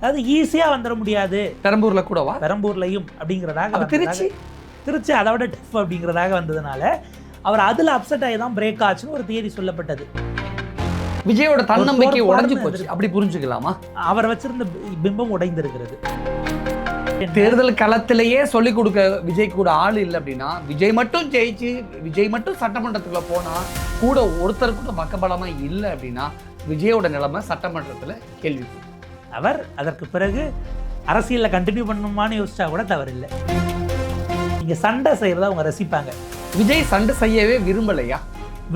அதாவது ஈஸியாக வந்துட முடியாது. பெரம்பூரில் கூடவா? பெரம்பூர்லையும் அப்படிங்கிறதாக, திருச்சி அதை விட டஃப் அப்படிங்கிறதாக வந்ததுனால அவர் அதில் அப்செட் ஆகி தான் பிரேக் ஆச்சுன்னு ஒரு தியரி சொல்லப்பட்டது. விஜயோட தன்னம்பிக்கை உடைஞ்சு போச்சு அப்படி புரிஞ்சுக்கலாமா? அவர் வச்சிருந்த பிம்பம் உடைந்திருக்கிறது. தேர்தல் களத்திலேயே சொல்லிக் கொடுக்க விஜய் கூட ஆள் இல்லை அப்படின்னா, விஜய் மட்டும் ஜெயிச்சு விஜய் மட்டும் சட்டமன்றத்துக்குள்ள போனா கூட ஒருத்தர் கூட பக்கபலமா இல்லை அப்படின்னா விஜயோட நிலைமை சட்டமன்றத்தில் கேள்வி. அவர் அதற்கு பிறகு அரசியலில் கண்டினியூ பண்ணணுமான்னு யோசிச்சா கூட தவறில்லை. இங்கே சண்டை செய்கிறத அவங்க ரசிப்பாங்க. விஜய் சண்டை செய்யவே விரும்பலையா?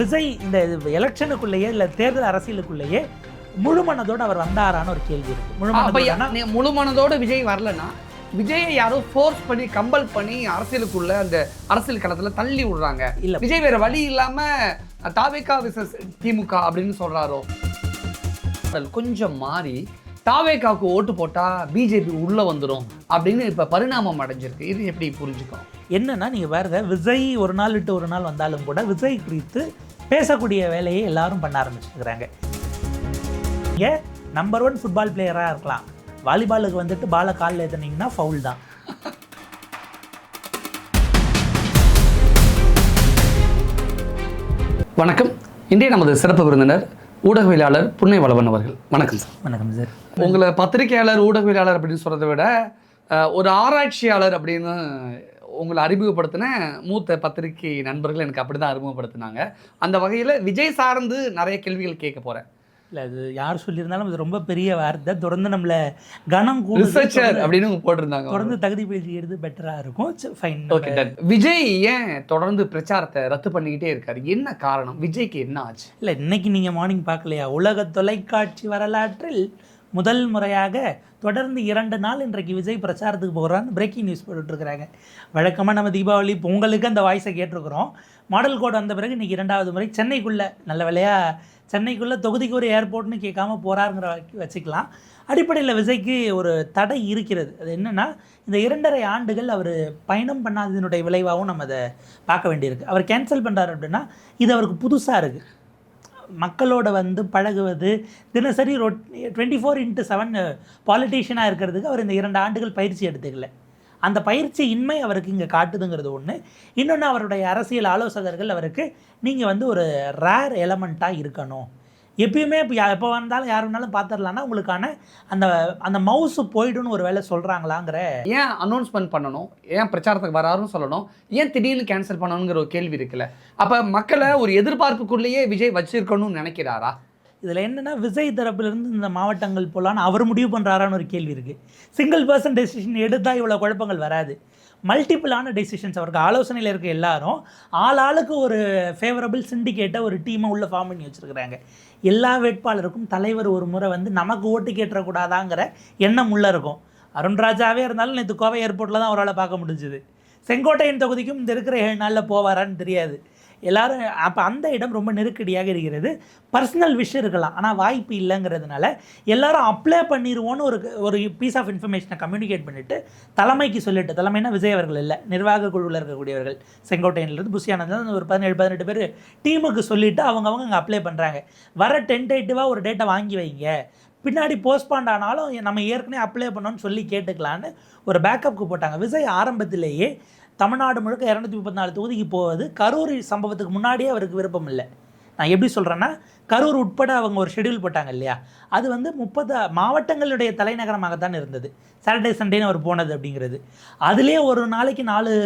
விஜய் இந்த எலெக்ஷனுக்குள்ளேயே இல்லை தேர்தல் அரசியலுக்குள்ளேயே முழு மனதோடு அவர் வந்தாரான்னு ஒரு கேள்வி இருக்கு. முழு மனதோடு விஜய் வரலன்னா விஜயை யாரும் ஃபோர்ஸ் பண்ணி கம்பல் பண்ணி அரசியலுக்குள்ள அந்த அரசியல் களத்தில் தள்ளி விடுறாங்க. இல்லை விஜய் வேற வழி இல்லாமல் தாவேகா விசஸ் திமுக அப்படின்னு சொல்கிறாரோ கொஞ்சம் மாறி தாவேகாவுக்கு ஓட்டு போட்டால் பிஜேபி உள்ளே வந்துடும் அப்படின்னு இப்போ பரிணாமம் அடைஞ்சிருக்கு. இது எப்படி புரிஞ்சுக்கும்? என்னன்னா நீங்கள் வேறு விஜய் ஒரு நாள் விட்டு ஒரு நாள் வந்தாலும் கூட விஜய் குறித்து பேசக்கூடிய வேலையை எல்லாரும் பண்ண ஆரம்பிச்சுக்கிறாங்க. இங்கே நம்பர் 1 ஃபுட்பால் பிளேயராக இருக்கலாம், வாலிபாலுக்கு வந்துட்டு பாலை காலில் ஏற்றினீங்கன்னா ஃபவுல் தான். வணக்கம். இன்றைய நமது சிறப்பு விருந்தினர் ஊடகவியலாளர் புன்னைவளவன் அவர்கள். வணக்கம் சார். வணக்கம் சார். உங்களை பத்திரிகையாளர் ஊடகவியலாளர் அப்படின்னு சொல்கிறத விட ஒரு ஆராய்ச்சியாளர் அப்படின்னு உங்களை அறிமுகப்படுத்தின மூத்த பத்திரிகை நண்பர்கள் எனக்கு அப்படி தான் அறிமுகப்படுத்தினாங்க. அந்த வகையில் விஜய் சார்ந்து நிறைய கேள்விகள் கேட்க போகிறேன். இல்லை அது யார் சொல்லியிருந்தாலும் அது ரொம்ப பெரிய வார்த்தை. தொடர்ந்து நம்மளை கனம் கூட ரிசர்ச்சர் அப்படின்னு போட்டிருந்தாங்க. தொடர்ந்து தகுதி பயிற்சி எடுத்து பெட்டராக இருக்கும். ஃபைன். Okay done. விஜய் ஏன் தொடர்ந்து பிரச்சாரத்தை ரத்து பண்ணிக்கிட்டே இருக்காரு? என்ன காரணம்? விஜய்க்கு என்ன ஆச்சு? இல்லை இன்னைக்கு நீங்கள் மார்னிங் பார்க்கலையா? உலக தொலைக்காட்சி வரலாற்றில் முதல் முறையாக தொடர்ந்து 2 நாள் இன்றைக்கு விஜய் பிரச்சாரத்துக்கு போகிறான்னு பிரேக்கிங் நியூஸ் போட்டுட்ருக்குறாங்க. வழக்கமாக நம்ம தீபாவளி பொங்கலுக்கு அந்த வாய்ஸை கேட்டிருக்கிறோம். மாடல் கோட் வந்த பிறகு இன்றைக்கி 2வது முறை சென்னைக்குள்ளே, நல்ல வேலையாக சென்னைக்குள்ளே தொகுதிக்கு ஒரு ஏர்போர்ட்னு கேட்காம போகிறாருங்கிற வச்சுக்கலாம். அடிப்படையில் விஜய்க்கு ஒரு தடை இருக்கிறது. அது என்னென்னா, இந்த 2.5 ஆண்டுகள் அவர் பயணம் பண்ணாததனுடைய விளைவாகவும் நம்ம அதை பார்க்க வேண்டியிருக்கு. அவர் கேன்சல் பண்ணுறாரு அப்படின்னா இது அவருக்கு புதுசாக இருக்குது. மக்களோட வந்து பழகுவது, தினசரி 24/7 பாலிட்டிஷியனாக இருக்கிறதுக்கு அவர் இந்த 2 ஆண்டுகள் பயிற்சி எடுத்துக்கல. அந்த பயிற்சி இன்மை அவருக்கு இங்கே காட்டுதுங்கிறது ஒன்று. இன்னொன்று, அவருடைய அரசியல் ஆலோசகர்கள் அவருக்கு நீங்கள் வந்து ஒரு ரேர் எலமெண்ட்டாக இருக்கணும், எப்பயுமே இப்போ எப்போ வந்தாலும் யார் வேணாலும் பார்த்துடலான்னா உங்களுக்கான அந்த அந்த மவுஸு போய்டுன்னு ஒரு வேலை சொல்கிறாங்களாங்கிற. ஏன் அனௌன்ஸ்மெண்ட் பண்ணணும்? ஏன் பிரச்சாரத்துக்கு வராருன்னு சொல்லணும்? ஏன் திடீர்னு கேன்சல் பண்ணணுங்கிற ஒரு கேள்வி இருக்குல்ல. அப்போ மக்களை ஒரு எதிர்பார்ப்புக்குள்ளேயே விஜய் வச்சிருக்கணும்னு நினைக்கிறாரா? இதில் என்னென்னா, விஜய் தரப்புலேருந்து இந்த மாவட்டங்கள் போகலான்னு அவர் முடிவு பண்ணுறாரான்னு ஒரு கேள்வி இருக்குது. சிங்கிள் பர்சன் டெசிஷன் எடுத்தால் இவ்வளோ குழப்பங்கள் வராது. மல்டிபிளான டெசிஷன்ஸ், அவருக்கு ஆலோசனையில் இருக்க எல்லாரும் ஆளுக்கு ஒரு ஃபேவரபிள் சிண்டிகேட்டை ஒரு டீமை உள்ள ஃபார்ம் பண்ணி வச்சுருக்குறாங்க. எல்லா வேட்பாளருக்கும் தலைவர் ஒரு முறை வந்து நமக்கு ஓட்டு கேட்டக்கூடாதாங்கிற எண்ணம் உள்ளே இருக்கும். அருண்ராஜாவே இருந்தாலும் நேற்று கோவை ஏர்போர்ட்டில் தான் அவரால் பார்க்க முடிஞ்சுது. செங்கோட்டையன் தொகுதிக்கும் இந்த இருக்கிற 7 நாளில் போவாரான்னு தெரியாது எல்லாரும். அப்போ அந்த இடம் ரொம்ப நெருக்கடியாக இருக்கிறது. பர்சனல் விஷயம் இருக்கலாம், ஆனால் வாய்ப்பு இல்லைங்கிறதுனால எல்லாரும் அப்ளை பண்ணிடுவோன்னு ஒரு பீஸ் ஆஃப் இன்ஃபர்மேஷனை கம்யூனிகேட் பண்ணிவிட்டு தலைமைக்கு சொல்லிட்டு, தலைமைனா விஜய் அவர்கள் இல்லை, நிர்வாக குழுவில் இருக்கக்கூடியவர்கள், செங்கோட்டையன்லேருந்து புஷியானந்த் ஒரு 17-18 பேர் டீமுக்கு சொல்லிவிட்டு அவங்கவுங்க அங்கே அப்ளை பண்ணுறாங்க. வர டென்டேட்டிவாக ஒரு டேட்டை வாங்கி வைங்க, பின்னாடி போஸ்ட்பாண்ட் ஆனாலும் நம்ம ஏற்கனவே அப்ளை பண்ணோன்னு சொல்லி கேட்டுக்கலான்னு ஒரு பேக்கப்புக்கு போட்டாங்க. விஜய் ஆரம்பத்திலேயே தமிழ்நாடு முழுக்க 234 தொகுதிக்கு போவது கரூர் சம்பவத்துக்கு முன்னாடியே அவருக்கு விருப்பம் இல்லை. நான் எப்படி சொல்கிறேன்னா, கரூர் உட்பட அவங்க ஒரு ஷெடியூல் போட்டாங்க இல்லையா, அது வந்து 30 மாவட்டங்களுடைய தலைநகரமாகத்தான் இருந்தது. சாட்டர்டே சண்டேன்னு அவர் போனது அப்படிங்கிறது. அதுலேயே ஒரு நாளைக்கு 4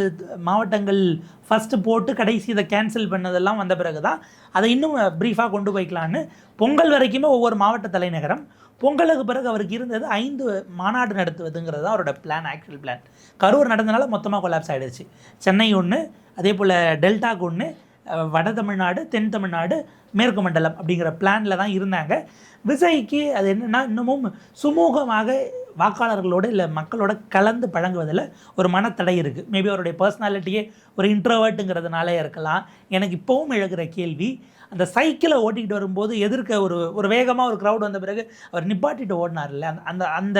மாவட்டங்கள் ஃபஸ்ட்டு போட்டு கடைசி இதை கேன்சல் பண்ணதெல்லாம் வந்த பிறகு தான் அதை இன்னும் ப்ரீஃபாக கொண்டு போய்க்கலான்னு பொங்கல் வரைக்குமே ஒவ்வொரு மாவட்ட தலைநகரம், பொங்கலுக்கு பிறகு அவருக்கு இருந்தது 5 மாநாடு நடத்துவதுங்கிறது தான் அவரோட பிளான், ஆக்சுவல் பிளான். கரூர் நடந்தனால மொத்தமாக கொலாப்ஸ் ஆகிடுச்சு. சென்னை ஒன்று, அதே போல் டெல்டாக்கு ஒன்று, வட தமிழ்நாடு, தென் தமிழ்நாடு, மேற்கு மண்டலம் அப்படிங்கிற பிளானில் தான் இருந்தாங்க. விஜய்க்கு அது என்னென்னா, இன்னமும் சுமூகமாக வாக்காளர்களோடு இல்லை மக்களோட கலந்து பழங்குவதில் ஒரு மனத்தடை இருக்குது. மேபி அவருடைய பர்சனாலிட்டியே ஒரு இன்ட்ரோவர்ட்டுங்கிறதுனாலே இருக்கலாம். எனக்கு இப்போவும் எழுகிற கேள்வி, அந்த சைக்கிளை ஓட்டிக்கிட்டு வரும்போது எதிர்க்க ஒரு வேகமாக ஒரு க்ரௌட் வந்த பிறகு அவர் நிப்பாட்டிட்டு ஓடினார்ல, அந்த அந்த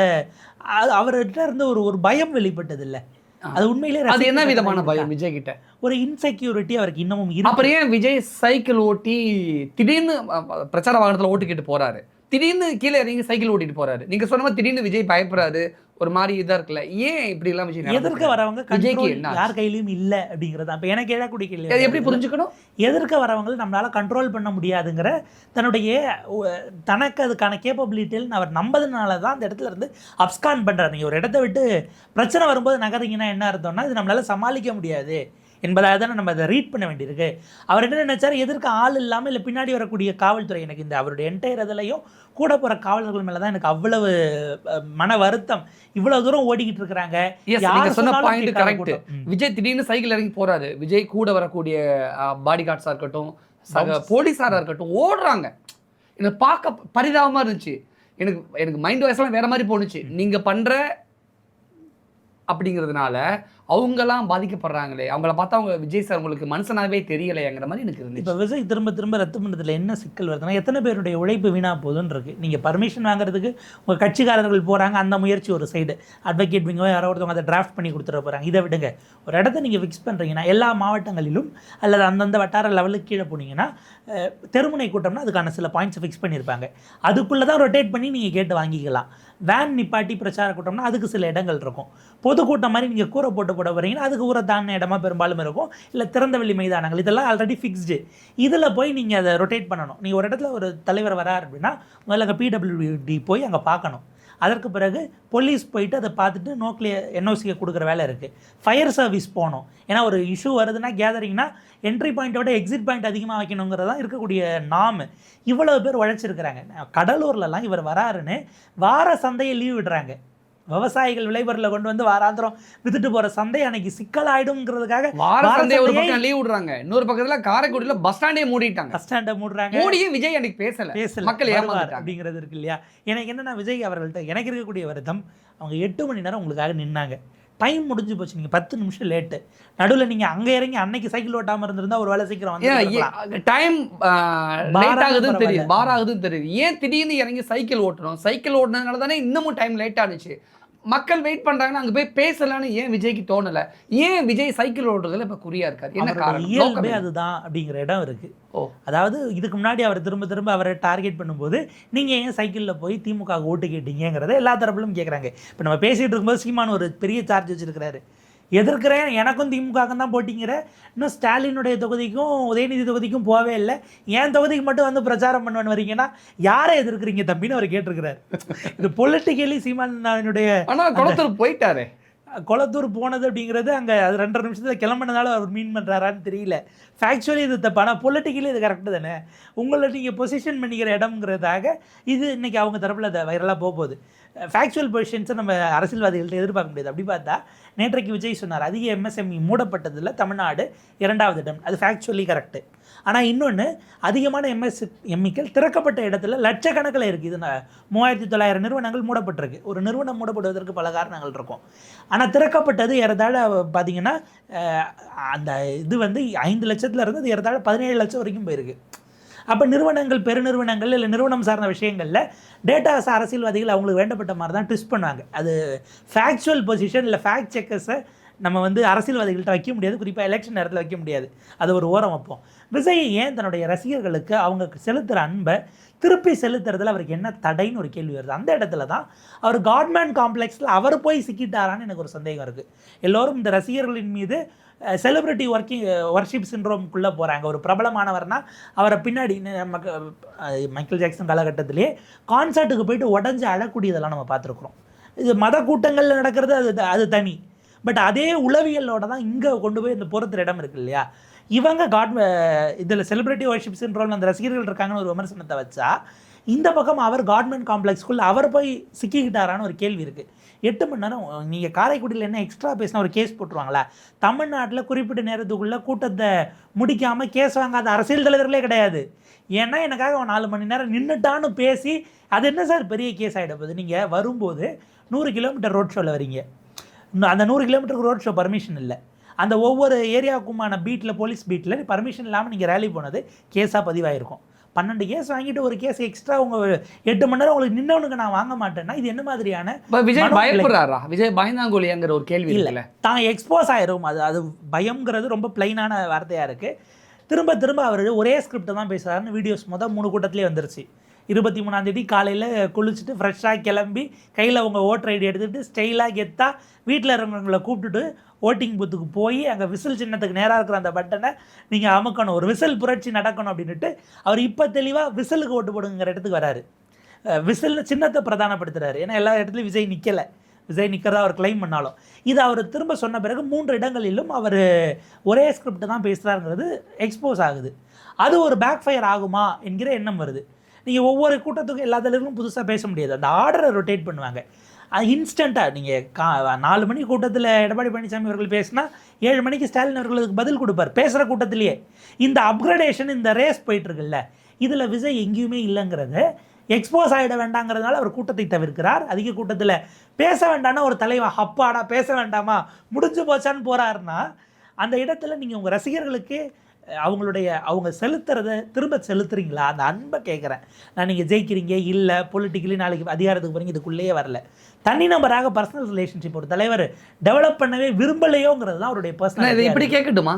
அவர்கிட்ட இருந்து ஒரு பயம் வெளிப்பட்டது இல்லை. அது உண்மையிலே அது என்ன விதமான பயம்? விஜய் கிட்ட ஒரு இன்செக்யூரிட்டி அவருக்கு இன்னமும் இருக்கு. அப்புறம் ஏன் விஜய் சைக்கிள் ஓட்டி திடீர்னு பிரச்சார வாகனத்தில் ஓட்டு கேட்டு போறாரு? திடீர்னு கீழே இறங்கி சைக்கிள் ஓட்டிட்டு போறாரு. நீங்க சொன்ன மாதிரி திடீர்னு விஜய் பயப்படுறாரு, ஒரு மாதிரி இதா இருக்குல்ல, ஏன் இப்படி எல்லாம் விஜய் எதிர்க்க வரவங்க விஜய்க்கு கண்ட்ரோல் என்ன யார் கையிலயும் இல்ல அப்படிங்கிறது. அப்ப எனக்கு எழக்கூடிய அதை கேள்வி எப்படி புரிஞ்சுக்கணும்? எதிர்க்க வரவங்களை நம்மளால கண்ட்ரோல் பண்ண முடியாதுங்கிற தன்னுடைய தனக்கு அதுக்கான கேப்பபிலிட்டின்னு அவர் நம்பதுனால தான் அந்த இடத்துல இருந்து அப்ஸ்கான் பண்றாரு. நீங்க ஒரு இடத்த விட்டு பிரச்சனை வரும்போது நகர்றீங்கன்னா என்ன அர்த்தம்னா இது நம்மளால சமாளிக்க முடியாது என்பதாக தானே நம்ம அதை ரீட் பண்ண வேண்டியிருக்கு. அவர் என்ன நினைச்சாரு, எதிர்க்க ஆள் இல்லாமல் இல்லை பின்னாடி வரக்கூடிய காவல்துறை, எனக்கு இந்த அவருடைய என்டையர் இதுலையும் கூட போகிற காவலர்கள் மேலே தான் எனக்கு அவ்வளவு மன வருத்தம். இவ்வளவு தூரம் ஓடிக்கிட்டு இருக்கிறாங்க. நீங்க சொன்ன பாயிண்ட் கரெக்ட். விஜய் திடீர்னு சைக்கிள் இறங்கி போறாரு, விஜய் கூட வரக்கூடிய பாடி கார்ட்ஸா இருக்கட்டும், போலீஸாரா இருக்கட்டும் ஓடுறாங்க. எனக்கு பார்க்க பரிதாபமா இருந்துச்சு. எனக்கு மைண்ட் வாய்ஸ்லாம் வேற மாதிரி போணுச்சு. நீங்க பண்ற அப்படிங்கிறதுனால அவங்கெல்லாம் பாதிக்கப்படுறாங்களே, அவங்கள பார்த்தா அவங்க விஜய் சார் உங்களுக்கு மனுஷனாகவே தெரியலைங்கிற மாதிரி எனக்கு இருந்துச்சு. இப்போ விஜய் திரும்ப திரும்ப ரத்து பண்ணுறதுல என்ன சிக்கல் வருதுன்னா, எத்தனை பேருடைய உழைப்பு வீணாக போகுதுன்னு இருக்குது. நீங்கள் பர்மிஷன் வாங்குறதுக்கு உங்கள் கட்சிக்காரர்கள் போகிறாங்க, அந்த முயற்சி ஒரு சைடு, அட்வொகேட் விங்கோ யாரோ ஒருத்தவங்க அதை டிராஃப்ட் பண்ணி கொடுத்துட போகிறாங்க. இதை விடுங்க, ஒரு இடத்த நீங்கள் ஃபிக்ஸ் பண்ணுறீங்கன்னா எல்லா மாவட்டங்களிலும் அல்லது அந்தந்த வட்டார லெவலுக்கு கீழே போனீங்கன்னா தெருமுனை கூட்டம்னா அதுக்கான சில பாயிண்ட்ஸை ஃபிக்ஸ் பண்ணியிருப்பாங்க. அதுக்குள்ளே தான் ரொட்டேட் பண்ணி நீங்கள் கேட்டு வாங்கிக்கலாம். வேன் நிப்பாட்டி பிரச்சார கூட்டம்னா அதுக்கு சில இடங்கள் இருக்கும். பொதுக்கூட்டம் மாதிரி நீங்கள் கூரை போட்டு போட போகிறீங்கன்னா அதுக்கு ஊரை தாண்டின இடமா பெரும்பாலும் இருக்கும், இல்லை திறந்த வெளி மைதானங்கள், இதெல்லாம் ஆல்ரெடி ஃபிக்ஸ்டு. இதில் போய் நீங்கள் அதை ரொட்டேட் பண்ணணும். நீங்கள் ஒரு இடத்துல ஒரு தலைவர் வரார் அப்படின்னா முதல்ல அங்கே பிடபிள்யூடி போய் அங்கே பார்க்கணும். அதற்கு பிறகு போலீஸ் போயிட்டு அதை பார்த்துட்டு என்ஓசியை கொடுக்குற வேலை இருக்குது. ஃபயர் சர்வீஸ் போகணும். ஏன்னா ஒரு இஷ்யூ வருதுன்னா கேதரிங்னா என்ட்ரி பாயிண்ட்டோட எக்ஸிட் பாயிண்ட் அதிகமாக வைக்கணுங்கிறதான் இருக்கக்கூடிய நாமு. இவ்வளோ பேர் உழைச்சிருக்கிறாங்க. கடலூர்லலாம் இவர் வராருன்னு வார சந்தையை லீவ் விடுறாங்க. விவசாயிகள் விளைபொருளில் கொண்டு வந்து வாராந்திரம் வித்துட்டு போற சந்தை அன்னைக்கு சிக்கலாயிடும்ங்கிறதுக்காக வார சந்தை ஒரு பக்கம் லீவ் விடுறாங்க, இன்னொரு பக்கத்துல காரைக்குடியில பஸ் ஸ்டாண்டே மூடிட்டாங்க. பஸ் ஸ்டாண்டை மூடுறாங்க. மூடியே விஜய் அன்னைக்கு பேசல மக்கள் ஏமாந்துட்டாங்க அப்படிங்கிறது இருக்கு இல்லையா. எனக்கு என்னன்னா விஜய் அவர்கள்ட்ட எனக்கு இருக்கக்கூடிய வருத்தம், அவங்க 8 மணி நேரம் உங்களுக்காக நின்னாங்க, டைம் முடிஞ்சு போச்சு, நீங்கள் 10 நிமிஷம் லேட்டு, நடுவில் நீங்கள் அங்கே இறங்கி அன்னைக்கு சைக்கிள் ஓட்டாமல் இருந்திருந்தா ஒரு வேலை சீக்கிரம் வந்து டைம் லேட் ஆகுதுன்னு தெரியுது, பார் ஆகுதுன்னு தெரியுது. ஏன் திடீர்னு இறங்கி சைக்கிள் ஓட்டணும்? சைக்கிள் ஓட்டினதுனால தானே இன்னமும் டைம் லேட் ஆனிச்சு. மக்கள் வெயிட் பண்றாங்கன்னா அங்கே போய் பேசலான்னு ஏன் விஜய்க்கு தோணல? ஏன் விஜய் சைக்கிள் ஓட்டுறதுல இப்போ குறியா இருக்காரு? என்ன காரணம்? இயல்பே அதுதான் அப்படிங்கிற இடம் இருக்கு. அதாவது இதுக்கு முன்னாடி அவர் திரும்ப திரும்ப அவரை டார்கெட் பண்ணும்போது நீங்கள் ஏன் சைக்கிளில் போய் திமுக ஓட்டு கேட்டீங்கிறத எல்லா தரப்பிலும் கேட்குறாங்க. இப்போ நம்ம பேசிகிட்டு இருக்கும்போது சீமான் ஒரு பெரிய சார்ஜ் வச்சிருக்கிறாரு, எதிர்க்கிறேன் எனக்கும் திமுக தான் போட்டிங்கிற, இன்னும் ஸ்டாலினுடைய தொகுதிக்கும் உதயநிதி தொகுதிக்கும் போவே இல்லை, என் தொகுதிக்கு மட்டும் வந்து பிரச்சாரம் பண்ணுவேன்னு வரீங்கன்னா யாரை எதிர்க்கிறீங்க தம்பின்னு அவர் கேட்டிருக்கிறார். இது பொலிட்டிக்கலி சீமானுடைய குளத்தூர் போயிட்டாரு. குளத்தூர் போனது அப்படிங்கிறது அங்கே அது 2.5 நிமிஷத்தில் கிளம்பினதால அவர் மீன் பண்ணுறாரான்னு தெரியல. ஃபேக்சுவலி இது தப்பான, பொலிட்டிக்கலி இது கரெக்டு தானே. உங்களை நீங்கள் பொசிஷன் பண்ணிக்கிற இடம்ங்கிறதாக இது இன்றைக்கி அவங்க தரப்பில் அதை வைரலாக போகுது. ஃபேக்சுவல் பொசிஷன்ஸை நம்ம அரசியல்வாதிகள்ட்ட எதிர்பார்க்க முடியாது. அப்படி பார்த்தா நேற்றைக்கு விஜய் சொன்னார், அதிக எம்எஸ்எம்இ மூடப்பட்டதில் தமிழ்நாடு 2வது இடம், அது ஃபேக்சுவலி கரெக்டு. ஆனால் இன்னொன்று, அதிகமான எம்எஸ்எம்இக்கள் திறக்கப்பட்ட இடத்துல லட்சக்கணக்கில் இருக்குது. இது 3900 நிறுவனங்கள் மூடப்பட்டிருக்கு. ஒரு நிறுவனம் மூடப்படுவதற்கு பல காரணங்கள் இருக்கும். ஆனால் திறக்கப்பட்டது ஏறத்தாழ பார்த்தீங்கன்னா அந்த இது வந்து 5 லட்சத்துலேருந்து அது ஏறத்தாழ 17 லட்சம் வரைக்கும் போயிருக்கு. அப்போ நிறுவனங்கள், பெருநிறுவனங்கள் இல்லை நிறுவனம் சார்ந்த விஷயங்களில் டேட்டாஸ் அரசியல்வாதிகள் அவங்களுக்கு வேண்டப்பட்ட மாதிரி தான் ட்விஸ்ட் பண்ணுவாங்க. அது ஃபேக்சுவல் பொசிஷன் இல்லை ஃபேக்ட் செக்கர்ஸை நம்ம வந்து அரசியல்வாதிகள்கிட்ட வைக்க முடியாது, குறிப்பாக எலெக்ஷன் நேரத்தில் வைக்க முடியாது. அது ஒரு ஓரம் வைப்போம். விஜய் ஏன் தன்னுடைய ரசிகர்களுக்கு அவங்க செலுத்துகிற அன்பை திருப்பி செலுத்துறதுல அவருக்கு என்ன தடைன்னு ஒரு கேள்வி வருது. அந்த இடத்துல தான் அவர் காட்மேன் காம்ப்ளெக்ஸில் அவர் போய் சிக்கிட்டாரான்னு எனக்கு ஒரு சந்தேகம் இருக்குது. எல்லோரும் இந்த ரசிகர்களின் மீது செலிப்ரிட்டி ஒர்ஷிப் சிண்ட்ரோம்குள்ளே போகிறாங்க. ஒரு பிரபலமானவர்னா அவரை பின்னாடி நமக்கு மைக்கேல் ஜாக்சன் காலகட்டத்திலே கான்சர்ட்டுக்கு போயிட்டு உடஞ்சி அழக்கூடியதெல்லாம் நம்ம பார்த்துருக்குறோம். இது மத கூட்டங்களில் நடக்கிறது, அது தனி. பட் அதே உளவியலோட தான் இங்கே கொண்டு போய் இந்த பொறுத்துற இடம் இருக்குது இல்லையா. இவங்க இதில் செலிப்ரிட்டி ஒர்ஷிப் சிண்ட்ரோம் அந்த ரசிகர்கள் இருக்காங்கன்னு ஒரு விமர்சனத்தை வச்சா, இந்த பக்கம் அவர் காட்மேன் காம்ப்ளெக்ஸ்குள்ளே அவர் போய் சிக்கிக்கிட்டாரான்னு ஒரு கேள்வி இருக்குது. 8 மணி நேரம் நீங்கள் காரைக்குடியில் என்ன எக்ஸ்ட்ரா பேசினா ஒரு கேஸ் போட்டுருவாங்களா? தமிழ்நாட்டில் குறிப்பிட்ட நேரத்துக்குள்ளே கூட்டத்தை முடிக்காமல் கேஸ் வாங்காத அரசியல் தலைவர்களே கிடையாது. ஏன்னா எனக்காக அவன் 4 மணி நேரம் நின்றுட்டான்னு பேசி அது என்ன சார் பெரிய கேஸ் ஆகிட போகுது? நீங்கள் வரும்போது 100 கிலோமீட்டர் ரோட் ஷோவில் வரீங்க, அந்த 100 கிலோமீட்டருக்கு ரோட் ஷோ பர்மிஷன் இல்லை. அந்த ஒவ்வொரு ஏரியாவுக்குமான பீட்டில், போலீஸ் பீட்டில் பர்மிஷன் இல்லாமல் நீங்கள் ரேலி போனது கேஸாக பதிவாயிருக்கும். 12 கேஸ் வாங்கிட்டு ஒரு கேஸ் எக்ஸ்ட்ரா உங்கள் 8 மணி நேரம் உங்களுக்கு நின்னவனுக்கு நான் வாங்க மாட்டேன்னா இது என்ன மாதிரியான? விஜய் பயப்படுறாரா? விஜய் பயந்தாங்கோலியாங்கிற ஒரு கேள்வி இல்லை. தான் எக்ஸ்போஸ் ஆயிரும். அது பயம்ங்கிறது ரொம்ப பிளைனான வார்த்தையாக இருக்குது. திரும்ப திரும்ப அவர் ஒரே ஸ்கிரிப்டை தான் பேசுகிறாருன்னு வீடியோஸ் 3 கூட்டத்திலே வந்துருச்சு. 23ஆம் தேதி காலையில் குளிச்சுட்டு ஃப்ரெஷ்ஷாக கிளம்பி கையில் உங்கள் ஓட்டர் ஐடி எடுத்துகிட்டு ஸ்டைலாக கெத்தாக வீட்டில் இருக்கிறவங்களை கூப்பிட்டுட்டு ஓட்டிங் பூத்துக்கு போய் அங்கே விசில் சின்னத்துக்கு நேராக இருக்கிற அந்த பட்டனை நீங்கள் அமுக்கணும், ஒரு விசில் புரட்சி நடக்கணும் அப்படின்ட்டு அவர் இப்போ தெளிவாக விசிலுக்கு ஓட்டு போடுங்கிற இடத்துக்கு வராரு. விசில் சின்னத்தை பிரதானப்படுத்துகிறாரு. ஏன்னா எல்லா இடத்துலையும் விஜய் நிற்கலை, விஜய் நிற்கிறதா அவர் கிளைம் பண்ணாலும் இது அவர் திரும்ப சொன்ன பிறகு 3 இடங்களிலும் அவர் ஒரே ஸ்கிரிப்ட் தான் பேசுகிறாருங்கிறது எக்ஸ்போஸ் ஆகுது. அது ஒரு பேக் ஃபயர் ஆகுமா என்கிற எண்ணம் வருது. நீங்கள் ஒவ்வொரு கூட்டத்துக்கும் எல்லா தலைவர்களும் புதுசாக பேச முடியாது, அந்த ஆர்டரை ரொட்டேட் பண்ணுவாங்க. இன்ஸ்டண்ட்டாக நீங்கள் 4 மணி கூட்டத்தில் எடப்பாடி பழனிசாமி அவர்கள் பேசினா 7 மணிக்கு ஸ்டாலின் அவர்களுக்கு பதில் கொடுப்பார் பேசுகிற கூட்டத்திலேயே. இந்த அப்கிரேடேஷன், இந்த ரேஸ் போயிட்டுருக்குல்ல, இதில் விஜய் எங்கேயுமே இல்லைங்கிறது எக்ஸ்போஸ் ஆகிட வேண்டாங்கிறதுனால அவர் கூட்டத்தை தவிர்க்கிறார். அதிக கூட்டத்தில் பேச வேண்டாம்னா ஒரு தலைவன் ஹப்பாடா பேச வேண்டாமா முடிஞ்சு போச்சான்னு போகிறாருன்னா அந்த இடத்துல நீங்கள் உங்கள் ரசிகர்களுக்கு அவங்க செலுத்துறதை திரும்ப செலுத்துறீங்களா? அந்த அன்பை கேட்குறேன் நான். நீங்கள் ஜெயிக்கிறீங்க இல்லை, பொலிட்டிக்கலி நாளைக்கு அதிகாரத்துக்கு போகிறீங்க, இதுக்குள்ளேயே வரல. தனிநபராக பர்சனல் ரிலேஷன்ஷிப் ஒரு தலைவர் டெவலப் பண்ணவே விரும்பலையோங்கிறது தான் அவருடைய பர்சனல். இதை இப்படி கேட்கட்டுமா,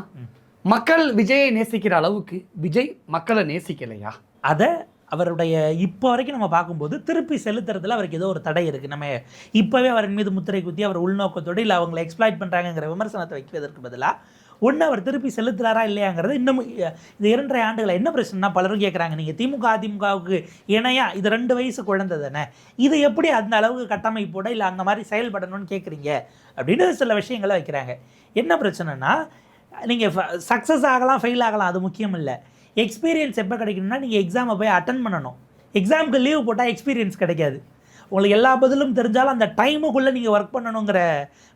மக்கள் விஜயை நேசிக்கிற அளவுக்கு விஜய் மக்களை நேசிக்கலையா? அதை அவருடைய இப்போ வரைக்கும் நம்ம பார்க்கும்போது திருப்பி செலுத்துறதுல அவருக்கு ஏதோ ஒரு தடை இருக்குது. நம்ம இப்போவே அவரின் மீது முத்திரை குத்தி அவர் உள்நோக்கத்தோடு இல்லை அவங்களை எக்ஸ்ப்ளாய்ட் பண்ணுறாங்கிற விமர்சனத்தை வைப்பதற்கு பதிலாக ஒன்று அவர் திருப்பி செலுத்துறாரா இல்லையாங்கிறது இன்னும் இது 2.5 ஆண்டுகள் என்ன பிரச்சனைனா பலரும் கேட்குறாங்க, நீங்கள் திமுக அதிமுகவுக்கு இணையா இது 2 வயசு குழந்தை தானே, இது எப்படி அந்த அளவுக்கு கட்டமைப்போட இல்லை அந்த மாதிரி செயல்படணும்னு கேட்குறீங்க அப்படின்னு சில விஷயங்களை வைக்கிறாங்க. என்ன பிரச்சனைனா நீங்கள் சக்ஸஸ் ஆகலாம் ஃபெயில் ஆகலாம், அது முக்கியம் இல்லை. எக்ஸ்பீரியன்ஸ் எப்போ கிடைக்கணும்னா நீங்கள் எக்ஸாமை போய் அட்டன் பண்ணணும். எக்ஸாமுக்கு லீவ் போட்டால் எக்ஸ்பீரியன்ஸ் கிடைக்காது. உங்களுக்கு எல்லா பதிலும் தெரிஞ்சாலும் அந்த டைமுக்குள்ளே நீங்கள் ஒர்க் பண்ணணுங்கிற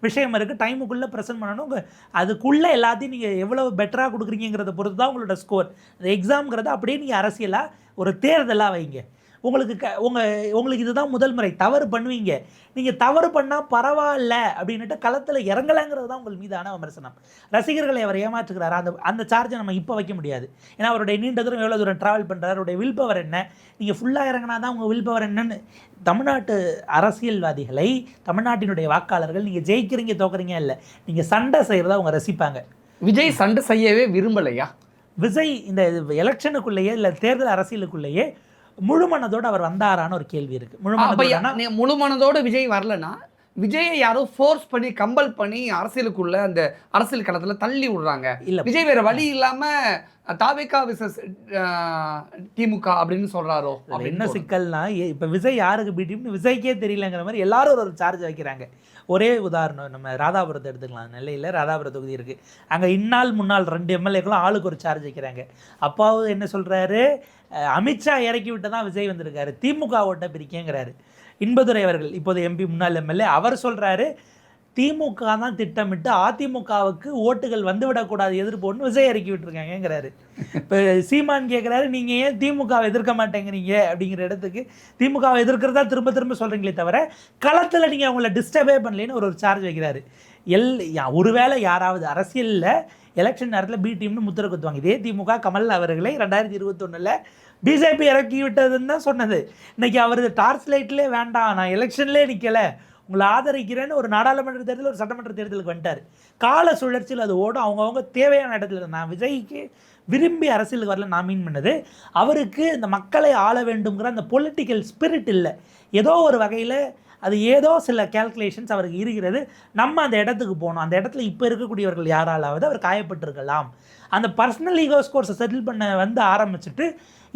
விஷயம் இருக்குது. டைமுக்குள்ளே ப்ரெசென்ட் பண்ணணும். அதுக்குள்ளே எல்லாத்தையும் நீங்கள் எவ்வளோ பெட்டராக கொடுக்குறீங்கிறத பொறுத்து தான் உங்களோட ஸ்கோர். அந்த எக்ஸாம்ங்கிறத அப்படியே நீங்கள் அரசியலாக ஒரு தேர்தலாக வைங்க. உங்களுக்கு இதுதான் முதல் முறை தவறு பண்ணுவீங்க. நீங்கள் தவறு பண்ணால் பரவாயில்ல அப்படின்ட்டு களத்தில் இறங்கலைங்கிறது தான் உங்கள் மீதான விமர்சனம். ரசிகர்களை அவர் ஏமாற்றுகிறார். அந்த சார்ஜை நம்ம இப்போ வைக்க முடியாது. ஏன்னா அவருடைய நீண்ட தூரம் எவ்வளோ தூரம் ட்ராவல் பண்ணுறாரு, அவருடைய வில் பவர் என்ன, நீங்கள் ஃபுல்லாக இறங்கினா தான் உங்கள் வில் பவர் என்னன்னு தமிழ்நாட்டு அரசியல்வாதிகளை, தமிழ்நாட்டினுடைய வாக்காளர்கள் நீங்கள் ஜெயிக்கிறீங்க தோக்குறீங்க இல்லை, நீங்கள் சண்டை செய்கிறதா அவங்க ரசிப்பாங்க. விஜய் சண்டை செய்யவே விரும்பலையா? விஜய் இந்த எலெக்ஷனுக்குள்ளேயே இல்லை தேர்தல் அரசியலுக்குள்ளேயே முழு மனதோடு அவர் வந்தாரான்னு ஒரு கேள்வி இருக்குது. முழு மனதோடு விஜய் வரலன்னா விஜயை யாரோ ஃபோர்ஸ் பண்ணி கம்பல் பண்ணி அரசியலுக்குள்ள அந்த அரசியல் களத்தில் தள்ளி விடுறாங்க. இல்லை, விஜய் வேற வழி இல்லாமல் தாவேகா விசஸ் திமுக அப்படின்னு சொல்கிறாரோ. என்ன சிக்கல்னா இப்போ விஜய் யாருக்கு பீட்டிம்னு விஜய்க்கே தெரியலங்கிற மாதிரி எல்லாரும் ஒரு சார்ஜ் வைக்கிறாங்க. ஒரே உதாரணம் நம்ம ராதாபுரத்தை எடுத்துக்கலாம். நெல்லையில் ராதாபுரம் தொகுதி இருக்குது. அங்கே இந்நாள் முன்னாள் 2 எம்எல்ஏக்களும் ஆளுக்கு ஒரு சார்ஜ் வைக்கிறாங்க. அப்பாவும் என்ன சொல்கிறாரு, அமித்ஷா இறக்கி விட்டு தான் விஜய் வந்திருக்காரு, திமுக ஓட்டை பிரிக்கங்கிறாரு. இன்பதுரை அவர்கள் இப்போது எம்பி முன்னாள் எம்எல்ஏ அவர் சொல்கிறாரு திமுக தான் திட்டமிட்டு அதிமுகவுக்கு ஓட்டுகள் வந்துவிடக்கூடாது எதிர்ப்போன்னு விஜய் இறக்கி விட்டுருக்காங்கிறாரு. இப்போ சீமான் கேட்குறாரு நீங்கள் ஏன் திமுகவை எதிர்க்க மாட்டேங்கிறீங்க அப்படிங்கிற இடத்துக்கு திமுகவை எதிர்க்கிறதா திரும்ப திரும்ப சொல்கிறீங்களே தவிர களத்தில் நீங்கள் அவங்கள டிஸ்டர்பே பண்ணலேன்னு ஒரு சார்ஜ் வைக்கிறாரு. ஒருவேளை யாராவது அரசியலில் எலெக்ஷன் நேரத்தில் பி டீம்னு முத்திரை குத்துவாங்க. இதே திமுக கமல் அவர்களை 2021 பிஜேபி இறக்கி விட்டதுன்னு தான் சொன்னது. இன்றைக்கி அவர் டார்ச் லைட்லேயே வேண்டாம், நான் எலெக்ஷன்லேயே நிற்கலை, உங்களை ஆதரிக்கிறேன்னு ஒரு நாடாளுமன்ற தேர்தல் ஒரு சட்டமன்ற தேர்தலுக்கு வந்துட்டார். கால சுழற்சியில் அது ஓடும். அவங்கவுங்க தேவையான இடத்துல. நான் விஜய்க்கு விரும்பி அரசியலுக்கு வரல நான் மீன் பண்ணது அவருக்கு இந்த மக்களை ஆள வேண்டுங்கிற அந்த பொலிட்டிக்கல் ஸ்பிரிட் இல்லை. ஏதோ ஒரு வகையில் அது ஏதோ சில கேல்குலேஷன்ஸ் அவருக்கு இருக்கிறது. நம்ம அந்த இடத்துக்கு போகணும். அந்த இடத்துல இப்போ இருக்கக்கூடியவர்கள் யாராலாவது அவர் காயப்பட்டிருக்கலாம். அந்த பர்சனல் ஈகோ ஸ்கோர்ஸை செட்டில் பண்ண ஆரம்பிச்சுட்டு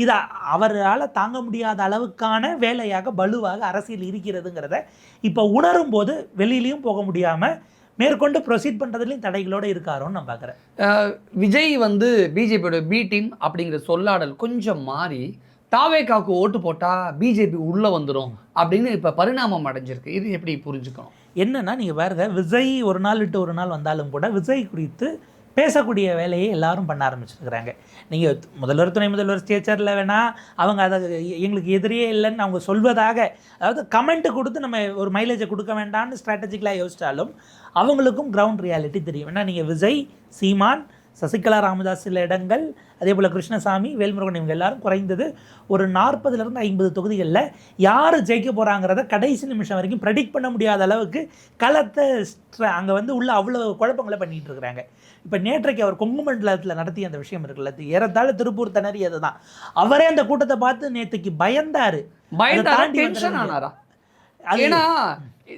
இதை அவரால் தாங்க முடியாத அளவுக்கான வேலையாக பலுவாக அரசியல் இருக்கிறதுங்கிறத இப்போ உணரும் போது வெளியிலையும் போக முடியாமல் மேற்கொண்டு ப்ரொசீட் பண்ணுறதுலையும் தடைகளோடு இருக்காரோன்னு நான் பார்க்குறேன். விஜய் பிஜேபியோட பி டீம் அப்படிங்கிற சொல்லாடல் கொஞ்சம் மாறி தாவேகாவுக்கு ஓட்டு போட்டால் பிஜேபி உள்ளே வந்துடும் அப்படின்னு இப்போ பரிணாமம் அடைஞ்சிருக்கு. இது எப்படி புரிஞ்சுக்கணும்? என்னென்னா நீங்கள் பாருங்க, விஜய் ஒரு நாள் விட்டு ஒரு நாள் வந்தாலும் கூட விஜய் குறித்து பேசக்கூடிய வேலையை எல்லாரும் பண்ண ஆரம்பிச்சிருக்கிறாங்க. நீங்கள் முதல்வர் துணை முதல்வர் ஸ்டேச்சரில் வேணால் அவங்க அதை எங்களுக்கு எதிரியே இல்லைன்னு அவங்க சொல்வதாக, அதாவது கமெண்ட்டு கொடுத்து நம்ம ஒரு மைலேஜை கொடுக்க வேண்டாம்னு ஸ்ட்ராட்டஜிக்கலாக யோசித்தாலும் அவங்களுக்கும் கிரவுண்ட் ரியாலிட்டி தெரியும். ஏன்னா நீங்கள் விஜய், சீமான், சசிகலா ராமதாஸ் சில இடங்கள், அதே போல் கிருஷ்ணசாமி, வேல்முருகன், இவங்க எல்லாரும் குறைந்தது ஒரு 40லேருந்து 50 தொகுதிகளில் யார் ஜெயிக்க போகிறாங்கிறத கடைசி நிமிஷம் வரைக்கும் ப்ரெடிக்ட் பண்ண முடியாத அளவுக்கு களத்தை அங்கே வந்து உள்ள அவ்வளோ குழப்பங்களை பண்ணிகிட்டு இருக்கிறாங்க. இப்போ நேற்றைக்கு அவர் கொங்கு மண்டலத்தில் நடத்திய அந்த விஷயம் இருக்குல்ல, ஏறத்தாழ திருப்பூர் திணறியது தான். அவரே அந்த கூட்டத்தை பார்த்து நேற்றுக்கு பயந்தாரு. டென்ஷன் ஆனாரா? ஏன்னா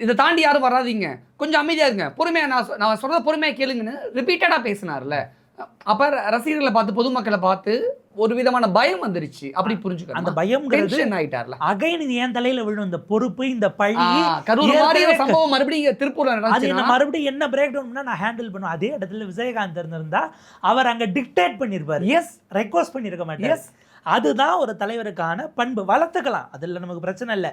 இதை தாண்டி யாரும் வராதீங்க, கொஞ்சம் அமைதியா இருங்க, பொறுமையா நான் சொல்றத பொறுமையா கேளுங்கன்னு ரிப்பீட்டடா பேசினார்ல. அப்ப ரசிகர்களை பார்த்து, பொதுமக்களை பார்த்து ஒரு விதமான பயம் வந்துருச்சு. அப்படி புரிஞ்சுக்க அந்த பயம் ஆயிட்டார்ல. அகைன் இது என் தலையில விழும், இந்த பொறுப்பு, இந்த பழி. கரூர் மாதிரி ஒரு சம்பவம் மறுபடியும் திருப்பூர்ல நடந்துச்சு. மறுபடியும் என்ன பிரேக் டவுன் நான் ஹேண்டில் பண்ணுவேன். அதே இடத்துல விஜயகாந்த் இருந்திருந்தா அவர் அங்க டிக்டேட் பண்ணிருப்பாரு. எஸ், ரெக்வஸ்ட் பண்ணிருக்க மாட்டார். அதுதான் ஒரு தலைவருக்கான பண்பு. வளர்த்துக்கலாம், அதில் நமக்கு பிரச்சனை இல்லை.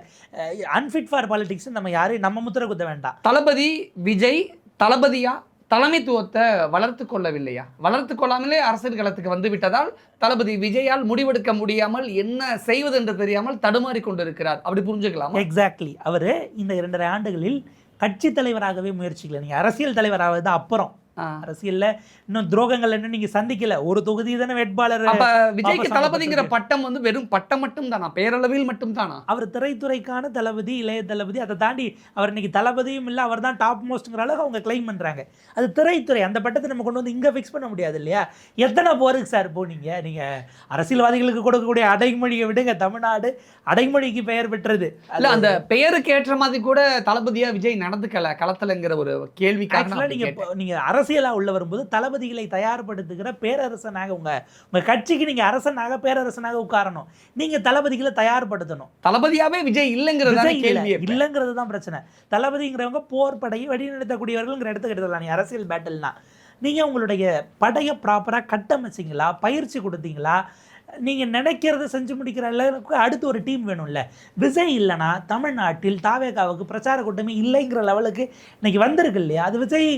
அன்ஃபிட் ஃபார் பாலிடிக்ஸ் நம்ம யாரையும் நம்ம முத்திர குத்த வேண்டாம். தளபதி விஜய் தளபதியா தலைமைத்துவத்தை வளர்த்து கொள்ளவில்லையா? வளர்த்து கொள்ளாமலே அரசியல் களத்துக்கு வந்து விட்டதால் தளபதி விஜயால் முடிவெடுக்க முடியாமல் என்ன செய்வது என்று தெரியாமல் தடுமாறி கொண்டிருக்கிறார். அப்படி புரிஞ்சுக்கலாம். எக்ஸாக்ட்லி. அவர் இந்த 2.5 ஆண்டுகளில் கட்சி தலைவராகவே முயற்சிக்கல. நீங்கள் அரசியல் தலைவராவது அப்புறம் அரசியல்ல இன்னும் துரோகங்கள் என்ன நீங்க சந்திக்கல. ஒரு தொகுதி தானே வேட்பாளர். அப்ப விஜய்க்கு தளபதிங்கிற பட்டம் வந்து வெறும் பட்டம் மட்டும் தானா? பேரளவில் மட்டும் தானா? அவர் திரைத்துறைக்கான தளபதி, இளைய தளபதி. அதை தாண்டி அவர் இன்னைக்கு தளபதியும் இல்லை, அவர் தான் டாப் மோஸ்ட்ங்கிற அளவுக்கு அவங்க கிளைம் பண்றாங்க. அது திரைத்துறை. அந்த பட்டத்தை நம்ம கொண்டு வந்து இங்க ஃபிக்ஸ் பண்ண முடியாது இல்லையா? எத்தனை போருக்கு சார் போனீங்க நீங்க? அரசியல்வாதிகளுக்கு கொடுக்கக்கூடிய அடைமொழியை விடுங்க. தமிழ்நாடு அடைமொழிக்கு பெயர் பெற்றது. இல்ல, அந்த பெயருக்கு ஏற்ற மாதிரி கூட தளபதியா விஜய் நடந்துக்கல களத்துலங்கிற ஒரு கேள்வி. நீங்க அரசியலா உள்ள வரும்போது தளபதிகளை தயார்படுத்துகிற பேரரசனாக உங்க கட்சிக்கு நீங்க அரசனாக பேரரசனாக உட்காரணும். நீங்க தளபதிகளை தயார்படுத்தணும். தளபதியாவே விஜய் இல்லைங்கிறது தான் பிரச்சனை. தளபதிங்கிறவங்க போர் படையை வழிநடத்தக்கூடியவர்கள்ங்கிற இடத்துக்கு எடுத்துக்கலாம். நீ அரசியல் பேட்டில்னா நீங்க உங்களுடைய படையை ப்ராப்பரா கட்டமைச்சிங்களா, பயிற்சி கொடுத்தீங்களா, நீங்கள் நினைக்கிறத செஞ்சு முடிக்கிற அளவுக்கு அடுத்து ஒரு டீம் வேணும்ல. விஜய் இல்லைனா தமிழ்நாட்டில் தாவேகாவுக்கு பிரச்சார கூட்டமே இல்லைங்கிற லெவலுக்கு இன்னைக்கு வந்திருக்கு இல்லையா? அது விஜய்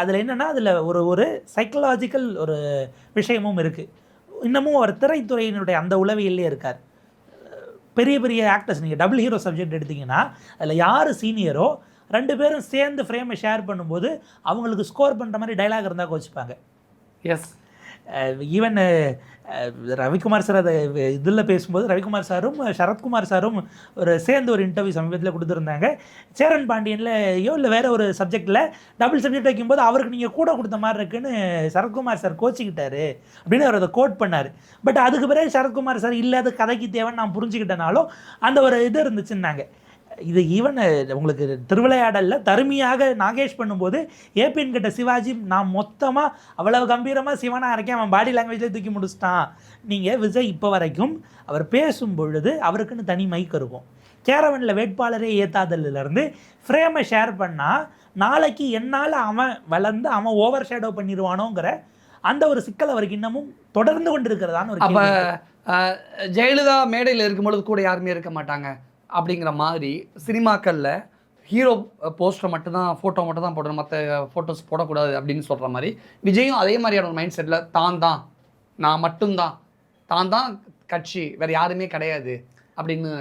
அதில் என்னென்னா அதில் ஒரு சைக்கலாஜிக்கல் ஒரு விஷயமும் இருக்குது. இன்னமும் அவர் திரைத்துறையினுடைய அந்த உளவியல்லே இருக்கார். பெரிய பெரிய ஆக்டர்ஸ் நீங்கள் டபுள் ஹீரோ சப்ஜெக்ட் எடுத்திங்கன்னா அதில் யார் சீனியரோ 2 பேரும் சேர்ந்து ஃப்ரேமை ஷேர் பண்ணும்போது அவங்களுக்கு ஸ்கோர் பண்ணுற மாதிரி டைலாக் இருந்தால் கோச்சிப்பாங்க. எஸ், ஈவன் ரவிக்குமார் சார் அதை இதில் பேசும்போது ரவிக்குமார் சாரும் சரத்குமார் சாரும் சேர்ந்து ஒரு இன்டர்வியூ சமீபத்தில் கொடுத்துருந்தாங்க. சேரன் பாண்டியன்லையோ இல்லை வேறு ஒரு சப்ஜெக்டில் டபுள் சப்ஜெக்ட் வைக்கும்போது அவருக்கு நீங்கள் கூட கொடுத்த மாதிரி இருக்குன்னு சரத்குமார் சார் கோச்சிக்கிட்டாரு அப்படின்னு அவர் அதை கோட் பண்ணார். பட் அதுக்கு பிறகு சரத்குமார் சார் இல்லை, அது கதைக்கு தேவைன்னு நான் புரிஞ்சுக்கிட்டனாலும் அந்த ஒரு இது இருந்துச்சுன்னாங்க. இது ஈவன் உங்களுக்கு திருவிளையாடலில் தருமையாக நாகேஷ் பண்ணும்போது ஏபிஎன் கிட்ட சிவாஜி நான் மொத்தமாக அவ்வளவு கம்பீரமாக சிவனாக இருக்கேன், அவன் பாடி லாங்குவேஜில் தூக்கி முடிச்சிட்டான். நீங்கள் விஜய் இப்போ வரைக்கும் அவர் பேசும் பொழுது அவருக்குன்னு தனி மைக் இருக்கும். கேரவனில் வேட்பாளரே ஏற்றாததுலேருந்து ஃப்ரேமை ஷேர் பண்ணால் நாளைக்கு என்னால் அவன் வளர்ந்து அவன் ஓவர் ஷேடோ பண்ணிடுவானோங்கிற அந்த ஒரு சிக்கல் அவருக்கு இன்னமும் தொடர்ந்து கொண்டு இருக்கிறதான்னு ஒரு. அப்போ ஜெயலலிதா மேடையில் இருக்கும்பொழுது கூட யாருமே இருக்க மாட்டாங்க அப்படிங்கிற மாதிரி சினிமாக்களில் ஹீரோ போஸ்டரை மட்டும்தான், ஃபோட்டோ மட்டும் தான் போடணும், மற்ற ஃபோட்டோஸ் போடக்கூடாது அப்படின்னு சொல்கிற மாதிரி விஜயும் அதே மாதிரியான ஒரு மைண்ட் செட்டில் நான் மட்டும்தான், தான் கட்சி, வேறு யாருமே கிடையாது அப்படின்னு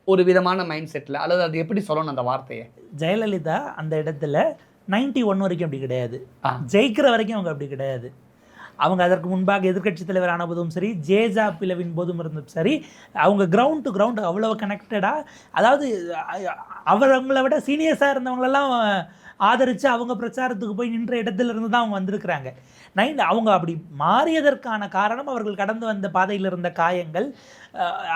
ஒரு விதமான மைண்ட் செட்டில். அல்லது அது எப்படி சொல்லணும் அந்த வார்த்தையை? ஜெயலலிதா அந்த இடத்துல 91 வரைக்கும் அப்படி கிடையாது, ஜெயிக்கிற வரைக்கும் அவங்க அப்படி கிடையாது. அவங்க அதற்கு முன்பாக எதிர்க்கட்சி தலைவர் ஆன போதும் சரி, ஜேஜா பிளவின் போதும் இருந்தும் சரி, அவங்க கிரவுண்ட் டு கிரவுண்ட் அவ்வளோ கனெக்டடாக, அதாவது அவங்கள விட சீனியர்ஸாக இருந்தவங்களெல்லாம் ஆதரித்து அவங்க பிரச்சாரத்துக்கு போய் நின்ற இடத்துல இருந்து தான் அவங்க வந்திருக்கிறாங்க. அவங்க அப்படி மாறியதற்கான காரணம் அவர்கள் கடந்து வந்த பாதையில் இருந்த காயங்கள்.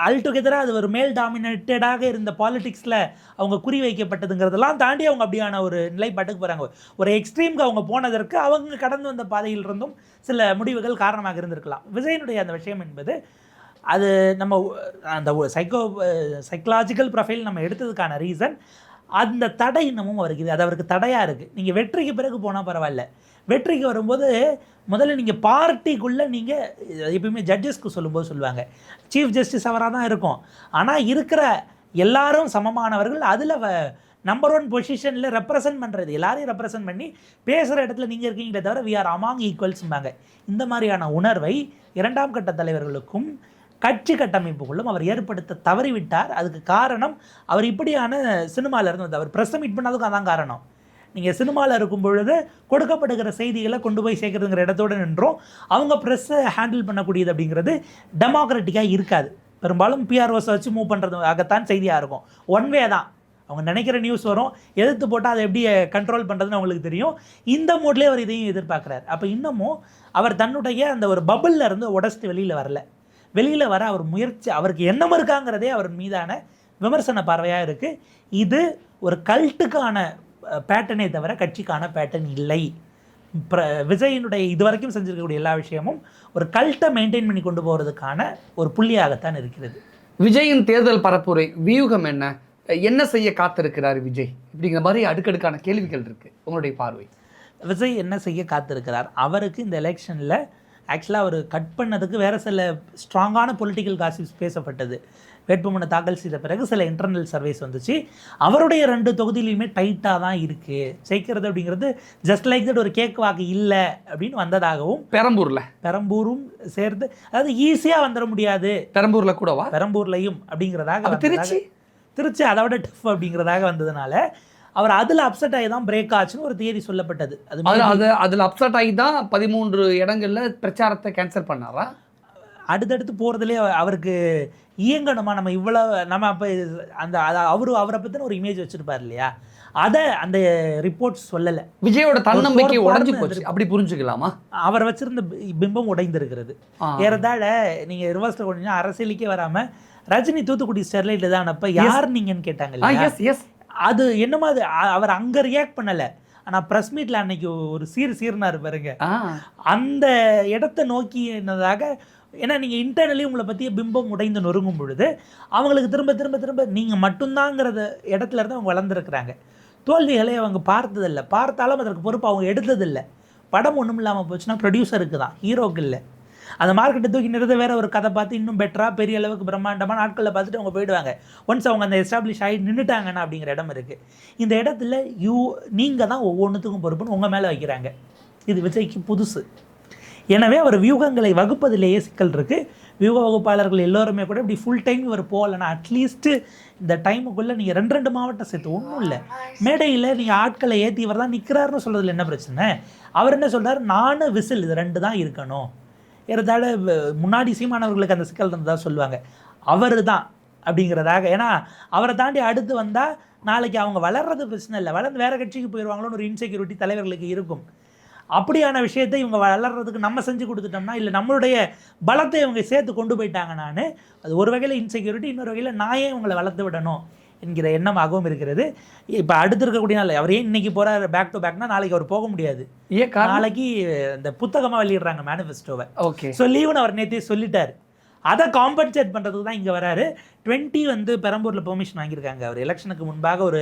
அல்டுகெதராக அது ஒரு மேல் டாமினேட்டடாக இருந்த பாலிடிக்ஸில் அவங்க குறி வைக்கப்பட்டதுங்கிறதெல்லாம் தாண்டி அவங்க அப்படியான ஒரு நிலைப்பாட்டுக்கு போகிறாங்க. ஒரு எக்ஸ்ட்ரீம்க்கு அவங்க போனதற்கு அவங்க கடந்து வந்த பாதையில் இருந்தும் சில முடிவுகள் காரணமாக இருந்திருக்கலாம். விஜயனுடைய அந்த விஷயம் என்பது அது நம்ம அந்த சைக்கலாஜிக்கல் ப்ரொஃபைல் நம்ம எடுத்ததுக்கான ரீசன் அந்த தடை இன்னமும் அவருக்கு இது. அது அவருக்கு தடையாக இருக்குது. நீங்கள் வெற்றிக்கு பிறகு போனால் பரவாயில்ல, வெற்றிக்கு வரும்போது முதல்ல நீங்கள் பார்ட்டிக்குள்ளே நீங்கள் எப்பயுமே ஜட்ஜஸ்க்கு சொல்லும்போது சொல்லுவாங்க சீஃப் ஜஸ்டிஸ் அவராக தான் இருக்கும், ஆனால் இருக்கிற எல்லாரும் சமமானவர்கள், அதில் நம்பர் 1 பொசிஷனில் ரெப்ரசன்ட் பண்ணுறது எல்லாரையும் ரெப்ரசன்ட் பண்ணி பேசுகிற இடத்துல நீங்கள் இருக்கீங்களே தவிர வி ஆர் அமாங் ஈக்குவல்ஸ்ம்பாங்க. இந்த மாதிரியான உணர்வை 2ஆம் கட்ட தலைவர்களுக்கும் கட்சி கட்டமைப்புக்குள்ளும் அவர் ஏற்படுத்த தவறிவிட்டார். அதுக்கு காரணம் அவர் இப்படியான சினிமாவில் இருந்தது. அவர் ப்ரெஸ் மீட் பண்ணதுக்கு அதான் காரணம். நீங்கள் சினிமாவில் இருக்கும் பொழுது கொடுக்கப்படுகிற செய்திகளை கொண்டு போய் சேர்க்குறதுங்கிற இடத்தோடு நின்றோம். அவங்க ப்ரெஸ்ஸை ஹேண்டில் பண்ணக்கூடியது அப்படிங்கிறது டெமோக்ராட்டிக்காக இருக்காது. பெரும்பாலும் பிஆர்ஓஸை வச்சு மூவ் பண்ணுறதுக்காகத்தான் செய்தியாக இருக்கும். ஒன் வே தான். அவங்க நினைக்கிற நியூஸ் வரும், எதிர்த்து போட்டால் அதை எப்படி கண்ட்ரோல் பண்ணுறதுன்னு அவங்களுக்கு தெரியும். இந்த மூட்லேயே அவர் இதையும் எதிர்பார்க்குறாரு. அப்போ இன்னமும் அவர் தன்னுடைய அந்த ஒரு பபிளில் இருந்து உடச்சிட்டு வெளியில் வர அவர் முயற்சி, அவருக்கு என்னம் இருக்காங்கிறதே அவர் மீதான விமர்சன பார்வையாக இருக்குது. இது ஒரு கல்ட்டுக்கான பேட்டர்னே தவிர கட்சிக்கான பேட்டர்ன் இல்லை. விஜயினுடைய இதுவரைக்கும் செஞ்சுருக்கக்கூடிய எல்லா விஷயமும் ஒரு கல்ட்டை மெயின்டைன் பண்ணி கொண்டு போகிறதுக்கான ஒரு புள்ளியாகத்தான் இருக்கிறது. விஜயின் தேர்தல் பரப்புரை வியூகம் என்ன செய்ய காத்திருக்கிறார் விஜய்? இப்படிங்கிற மாதிரி அடுக்கடுக்கான கேள்விகள் இருக்குது. உங்களுடைய பார்வை? விஜய் என்ன செய்ய காத்திருக்கிறார்? அவருக்கு இந்த எலெக்ஷனில் ஆக்சுவலாக அவர் கட் பண்ணதுக்கு வேறு சில ஸ்ட்ராங்கான பொலிட்டிக்கல் காசிப்ஸ் பேசப்பட்டது. வேட்புமனு தாக்கல் செய்த பிறகு சில இன்டர்னல் சர்வேஸ் வந்துச்சு. அவருடைய 2 தொகுதியிலையுமே டைட்டாக தான் இருக்குது. ஜெயிக்கிறது அப்படிங்கிறது ஜஸ்ட் லைக் தட் ஒரு கேக் வாக்கு இல்லை அப்படின்னு வந்ததாகவும், பெரம்பூரும் சேர்ந்து அதாவது ஈஸியாக வந்துட முடியாது, பெரம்பூரில் கூடவா, பெரம்பூர்லையும் அப்படிங்கிறதாக, திருச்சி அதை விட டஃப் அப்படிங்கிறதாக வந்ததுனால அவர் அதில் அப்செட் ஆகி தான் பிரேக் ஆச்சுன்னு ஒரு தியரி சொல்லப்பட்டது. அதில் அப்செட் ஆகி தான் 13 இடங்களில் பிரச்சாரத்தை கேன்சல் பண்ணாரா? அடுத்தடுத்து போகிறதுலே அவருக்கு இயங்கணுமா, நம்ம இவ்வளோ நம்ம அப்போ அந்த அவரை பற்றின ஒரு இமேஜ் வச்சுருப்பார் இல்லையா, அதை அந்த ரிப்போர்ட்ஸ் சொல்லலை. விஜயோட தன்னம்பிக்கை உடைஞ்சு போச்சு அப்படி புரிஞ்சுக்கலாமா? அவர் வச்சிருந்த பிம்பம் உடைந்திருக்கிறது. ஏறதால நீங்கள் ரிவர்ஸில் கொஞ்சம் அரசியலுக்கே வராமல் ரஜினி தூத்துக்குடி ஸ்டெர்லைட்ல தான் அப்போ யார் நீங்கன்னு கேட்டாங்க. அது என்னமா அது அவர் அங்கே ரியாக்ட் பண்ணலை, ஆனால் ப்ரெஸ் மீட்டில் அன்னைக்கு ஒரு சீர்னார் பாருங்க, அந்த இடத்த நோக்கி என்னதாக. ஏன்னா நீங்கள் இன்டர்னலி உங்களை பற்றிய பிம்பம் உடைந்து நொறுங்கும் பொழுது அவங்களுக்கு திரும்ப திரும்ப திரும்ப நீங்கள் மட்டும்தாங்கிறத இடத்துல இருந்து அவங்க வளர்ந்துருக்குறாங்க. தோல்விகளை அவங்க பார்த்ததில்லை, பார்த்தாலும் அதற்கு பொறுப்பு அவங்க எடுத்ததில்லை. படம் ஒன்றும் இல்லாமல் போச்சுன்னா ப்ரொடியூசருக்கு தான், ஹீரோக்கு இல்லை. அந்த மார்க்கெட்டை தூக்கி நிறுத்த வேறு ஒரு கதை பார்த்து இன்னும் பெட்டராக பெரிய அளவுக்கு பிரம்மாண்டமான நாட்களில் பார்த்துட்டு அவங்க போயிடுவாங்க. ஒன்ஸ் அவங்க அந்த எஸ்டாப்ளிஷ் ஆகி நின்றுட்டாங்கன்னா அப்படிங்கிற இடம் இருக்குது. இந்த இடத்துல நீங்கள் தான் ஒவ்வொன்றுத்துக்கும் பொறுப்புன்னு உங்கள் மேலே வைக்கிறாங்க. இது விஜய்க்கு புதுசு. எனவே அவர் வியூகங்களை வகுப்பதிலேயே சிக்கல் இருக்குது. வியூக வகுப்பாளர்கள் எல்லோருமே கூட இப்படி ஃபுல் டைம் இவர் போகலன்னா அட்லீஸ்ட்டு இந்த டைமுக்குள்ளே நீங்கள் 2 மாவட்டம் சேர்த்து ஒன்றும் இல்லை, மேடையில் நீங்கள் ஆட்களை ஏற்றி இவர் தான் நிற்கிறாருன்னு சொல்கிறதுல என்ன பிரச்சனை? அவர் என்ன சொல்கிறார், நானும் விசில் இது 2 தான் இருக்கணும். ஏறத்தாழ முன்னாடி சீமானவர்களுக்கு அந்த சிக்கல் இருந்ததாக சொல்லுவாங்க. அவர் தான் அப்படிங்கிறதாக. ஏன்னா அவரை தாண்டி அடுத்து வந்தால் நாளைக்கு அவங்க வளர்றது பிரச்சனை இல்லை, வளர்ந்து வேறு கட்சிக்கு போயிடுவாங்களோன்னு ஒரு இன்செக்யூரிட்டி தலைவர்களுக்கு இருக்கும். அப்படியான விஷயத்தை இவங்க வளர்கிறதுக்கு நம்ம செஞ்சு கொடுத்துட்டோம்னா, இல்லை நம்மளுடைய பலத்தை இவங்க சேர்த்து கொண்டு போயிட்டாங்க, அது ஒரு வகையில் இன்செக்யூரிட்டி, இன்னொரு வகையில் நான் ஏன் இவங்களை வளர்த்து விடணும் என்கிற எண்ணமாகவும் இருக்கிறது. இப்போ அடுத்து இருக்கக்கூடிய நாள் அவர் ஏன் இன்றைக்கி போகிறார் பேக் டு பேக்னா, நாளைக்கு அவர் போக முடியாது. நாளைக்கு இந்த புத்தகமாக வெளியிடுறாங்க மேனிஃபெஸ்டோவை. ஓகே, ஸோ லீவுன்னு அவர் நேற்றே சொல்லிட்டார். அதை காம்பன்சேட் பண்ணுறதுக்கு தான் இங்கே வராரு. 20 பெரம்பூரில் பெர்மிஷன் வாங்கியிருக்காங்க. அவர் எலெக்ஷனுக்கு முன்பாக ஒரு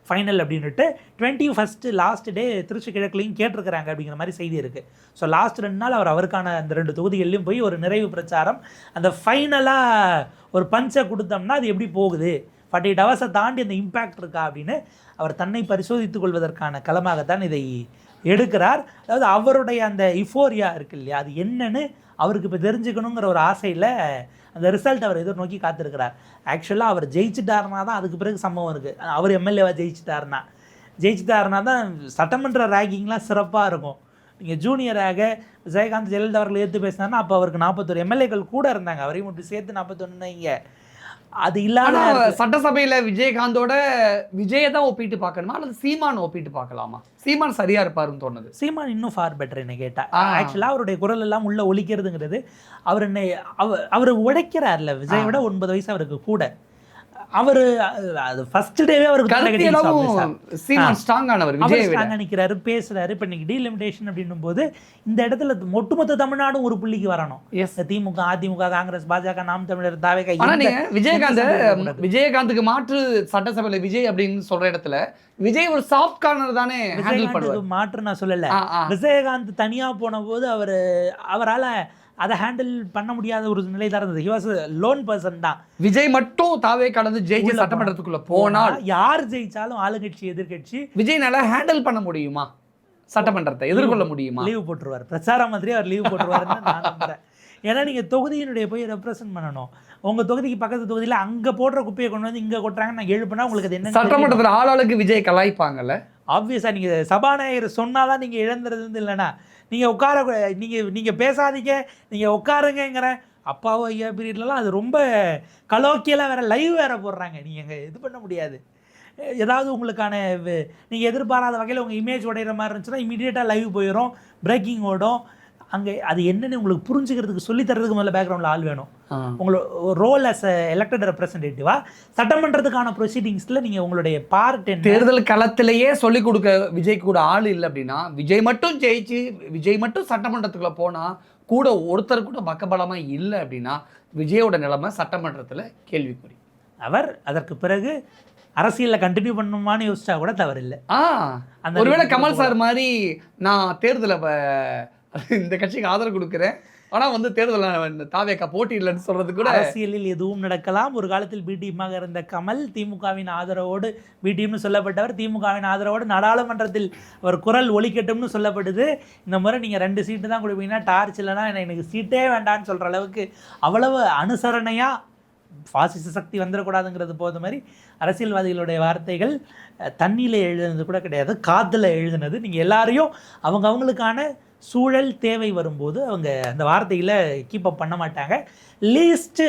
ஃபைனல் அப்படின்ட்டு 21 லாஸ்ட் டே திருச்சி கிழக்குலையும் கேட்டிருக்கிறாங்க அப்படிங்கிற மாதிரி செய்தி இருக்குது. ஸோ லாஸ்ட் 2 நாள் அவருக்கான அந்த 2 தொகுதிகள்லையும் போய் ஒரு நிறைவு பிரச்சாரம், அந்த ஃபைனலாக ஒரு பஞ்சை கொடுத்தோம்னா அது எப்படி போகுது, 48 ஹவர்ஸை தாண்டி அந்த இம்பேக்ட் இருக்கா அப்படின்னு அவர் தன்னை பரிசோதித்துக் கொள்வதற்கான களமாகத்தான் இதை எடுக்கிறார். அதாவது அவருடைய அந்த இஃபோரியா இருக்கு இல்லையா, அது என்னன்னு அவருக்கு இப்போ தெரிஞ்சுக்கணுங்கிற ஒரு ஆசையில் அந்த ரிசல்ட் அவர் எதிர்நோக்கி காத்திருக்கிறார். ஆக்சுவலாக அவர் ஜெயிச்சிட்டாருனா தான் அதுக்கு பிறகு சம்பவம் இருக்குது. அவர் எம்எல்ஏவாக ஜெயிச்சிட்டாருனா தான் சட்டமன்ற ரேங்கிங்லாம் சிறப்பாக இருக்கும். நீங்கள் ஜூனியராக விஜயகாந்த் ஜெயலலிதா அவர்கள் எடுத்து பேசினார்னா அப்போ அவருக்கு 41 எம்எல்ஏக்கள் கூட இருந்தாங்க, அவரையும் மட்டும் சேர்த்து 41 இங்கே. அது இல்லாத சட்டசபையில் விஜயகாந்தோட விஜயை தான் ஒப்பிட்டு பார்க்கணுமா அல்லது சீமான் ஒப்பிட்டு பார்க்கலாமா? சீமான் சரியா இருப்பாருன்னு தோணுது. சீமான் இன்னும் ஃபார் பெட்டர் என்ன கேட்டால். ஆக்சுவலாக அவருடைய குரல் எல்லாம் உள்ள ஒலிக்கிறதுங்கிறது அவர் உடைக்கிறார்ல. விஜயோட 9 வயசு அவருக்கு கூட. அவர் அது ஃபர்ஸ்ட் டேவே அவருக்கு ஸ்ட்ராங்கானவர், ஸ்ட்ராங்காக நிற்கிறாரு, பேசுறாரு. இப்போ இன்னைக்கு டீலிமிட்டேஷன் அப்படின்னும் போது இந்த இடத்துல ஒட்டுமொத்த தமிழ்நாடும் ஒரு புள்ளிக்கு வரணும். திமுக, அதிமுக, காங்கிரஸ், பாஜக, நாம் தமிழர், தாவேகா. விஜயகாந்துக்கு மாற்று சட்டசபையில் விஜய் அப்படின்னு சொல்ற இடத்துல விஜய் ஒரு சாஃப்ட் கார்னர் தானே ஹேண்டில் பண்ணுவார். மாற்று நான் சொல்லல. விஜயகாந்த் தனியா போன போது அவரால் அதை ஹேண்டில் பண்ண முடியாத ஒரு நிலை தான் இருந்தது. ஹி வாஸ் லோன் பர்சன் தான். விஜய் மட்டும் தாவே கடந்து ஜெயிச்சு சட்டமன்றத்துக்குள்ள போனால் யார் ஜெயிச்சாலும் ஆளுங்கட்சி எதிர்கட்சி விஜய்னால ஹேண்டில் பண்ண முடியுமா, சட்டமன்றத்தை எதிர்கொள்ள முடியுமா? லீவ் போட்டுருவார். பிரச்சார மாதிரி அவர் லீவ் போட்டுருவாருன்னு நான் நம்புறேன். ஏன்னா நீங்கள் தொகுதியினுடைய போய் ரெப்ரசென்ட் பண்ணணும். உங்கள் தொகுதிக்கு பக்கத்து தொகுதியில் அங்கே போடுற குப்பையை கொண்டு வந்து இங்கே கொட்டுறாங்க, நான் எழுப்புனா உங்களுக்கு அது என்ன? சட்டமன்றத்தில் ஆளாளுக்கு விஜய் கலாய்ப்பாங்கல்ல, ஆப்வியஸாக நீங்கள் சபாநாயகர் சொன்னால் தான் நீங்கள் இழந்துறது இல்லைனா நீங்கள் நீங்கள் பேசாதீங்க, நீங்கள் உட்காருங்கிற அப்பாவோ ஐயா பீரியட்லலாம் அது ரொம்ப கலோக்கியெல்லாம் வேறு லைவ் வேறு போடுறாங்க. நீங்கள் இது பண்ண முடியாது. ஏதாவது உங்களுக்கான நீங்கள் எதிர்பாராத வகையில் உங்கள் இமேஜ் உடையிற மாதிரி இருந்துச்சுன்னா இமீடியட்டாக லைவ் போயிடும், பிரேக்கிங் ஓடும். அங்கே அது என்னென்னு உங்களுக்கு புரிஞ்சுக்கிறதுக்கு சொல்லித்தரதுக்கு முதல்ல பேக்ரவுண்டில் ஆள் வேணும். உங்களோட ரோல் அஸ் எலெக்டட் ரெப்ரசன்டேட்டிவாக சட்டமன்றத்துக்கான ப்ரொசீடிங்ஸில் நீங்கள் உங்களுடைய பார்ட் தேர்தல் களத்திலேயே சொல்லிக் கொடுக்க விஜய் கூட ஆள் இல்லை அப்படின்னா, விஜய் மட்டும் ஜெயிச்சு விஜய் மட்டும் சட்டமன்றத்துக்குள்ளே போனால் கூட ஒருத்தர் கூட பக்கபலமாக இல்லை அப்படின்னா விஜயோட நிலைமை சட்டமன்றத்தில் கேள்விக்குறி. அவர் அதற்கு பிறகு அரசியலில் கண்டினியூ பண்ணணுமான்னு யோசிச்சா கூட தவறில்லை. அந்த ஒருவேளை கமல் சார் மாதிரி நான் தேர்தலில் இந்த கட்சிக்கு ஆதரவு கொடுக்குறேன், ஆனால் தேர்தலில் தாவேக்கா போட்டி இல்லைன்னு சொல்கிறது கூட. அரசியலில் எதுவும் நடக்கலாம். ஒரு காலத்தில் பிடிஎம்மாக இருந்த கமல் திமுகவின் ஆதரவோடு, பிடிஎம்னு சொல்லப்பட்டவர் திமுகவின் ஆதரவோடு நாடாளுமன்றத்தில் ஒரு குரல் ஒலிக்கட்டும்னு சொல்லப்படுது. இந்த முறை நீங்கள் 2 சீட்டு தான் கொடுப்பீங்கன்னா டார்ச் இல்லைனா எனக்கு சீட்டே வேண்டான்னு சொல்கிற அளவுக்கு அவ்வளவு அனுசரணையாக பாசிச சக்தி வந்துடக்கூடாதுங்கிறது போத மாதிரி அரசியல்வாதிகளுடைய வார்த்தைகள் தண்ணியில் எழுதுனது கூட கிடையாது, காதில் எழுதுனது. நீங்கள் எல்லாரையும் அவங்களுக்கான சூழல் தேவை வரும்போது அவங்க அந்த வார்த்தையில் கீப் அப் பண்ண மாட்டாங்க. லீஸ்ட்டு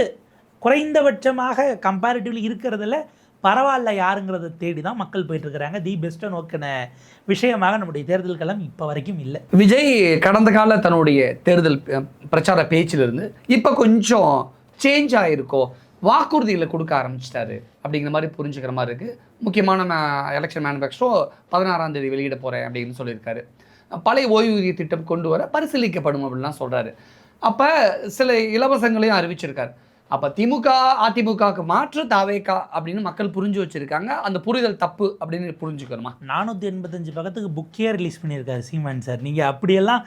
குறைந்தபட்சமாக கம்பேரிட்டிவ்லி இருக்கிறதுல பரவாயில்ல யாருங்கிறத தேடி தான் மக்கள் போயிட்டுருக்கிறாங்க. தி பெஸ்ட்டை நோக்கின விஷயமாக நம்முடைய தேர்தல் களம் இப்போ வரைக்கும் இல்லை. விஜய் கடந்த கால தன்னுடைய தேர்தல் பிரச்சார பேச்சிலிருந்து இப்போ கொஞ்சம் சேஞ்ச் ஆகிருக்கோ, வாக்குறுதிகளை கொடுக்க ஆரம்பிச்சிட்டாரு அப்படிங்கிற மாதிரி புரிஞ்சுக்கிற மாதிரி இருக்குது. முக்கியமான எலெக்ஷன் மேனிஃபெஸ்டோ 16ஆம் தேதி வெளியிட போகிறேன் அப்படின்னு சொல்லியிருக்காரு. பழைய ஓய்வூதிய திட்டம் கொண்டு வர பரிசீலிக்கப்படும் அப்படின்லாம் சொல்கிறாரு. அப்போ சில இலவசங்களையும் அறிவிச்சிருக்காரு. அப்போ திமுக அதிமுகவுக்கு மாற்று தாவேக்கா அப்படின்னு மக்கள் புரிஞ்சு வச்சுருக்காங்க. அந்த புரிதல் தப்பு அப்படின்னு புரிஞ்சுக்கணுமா? 485 பக்கத்துக்கு புக்கே ரிலீஸ் பண்ணியிருக்காரு சீமான் சார். நீங்கள் அப்படியெல்லாம்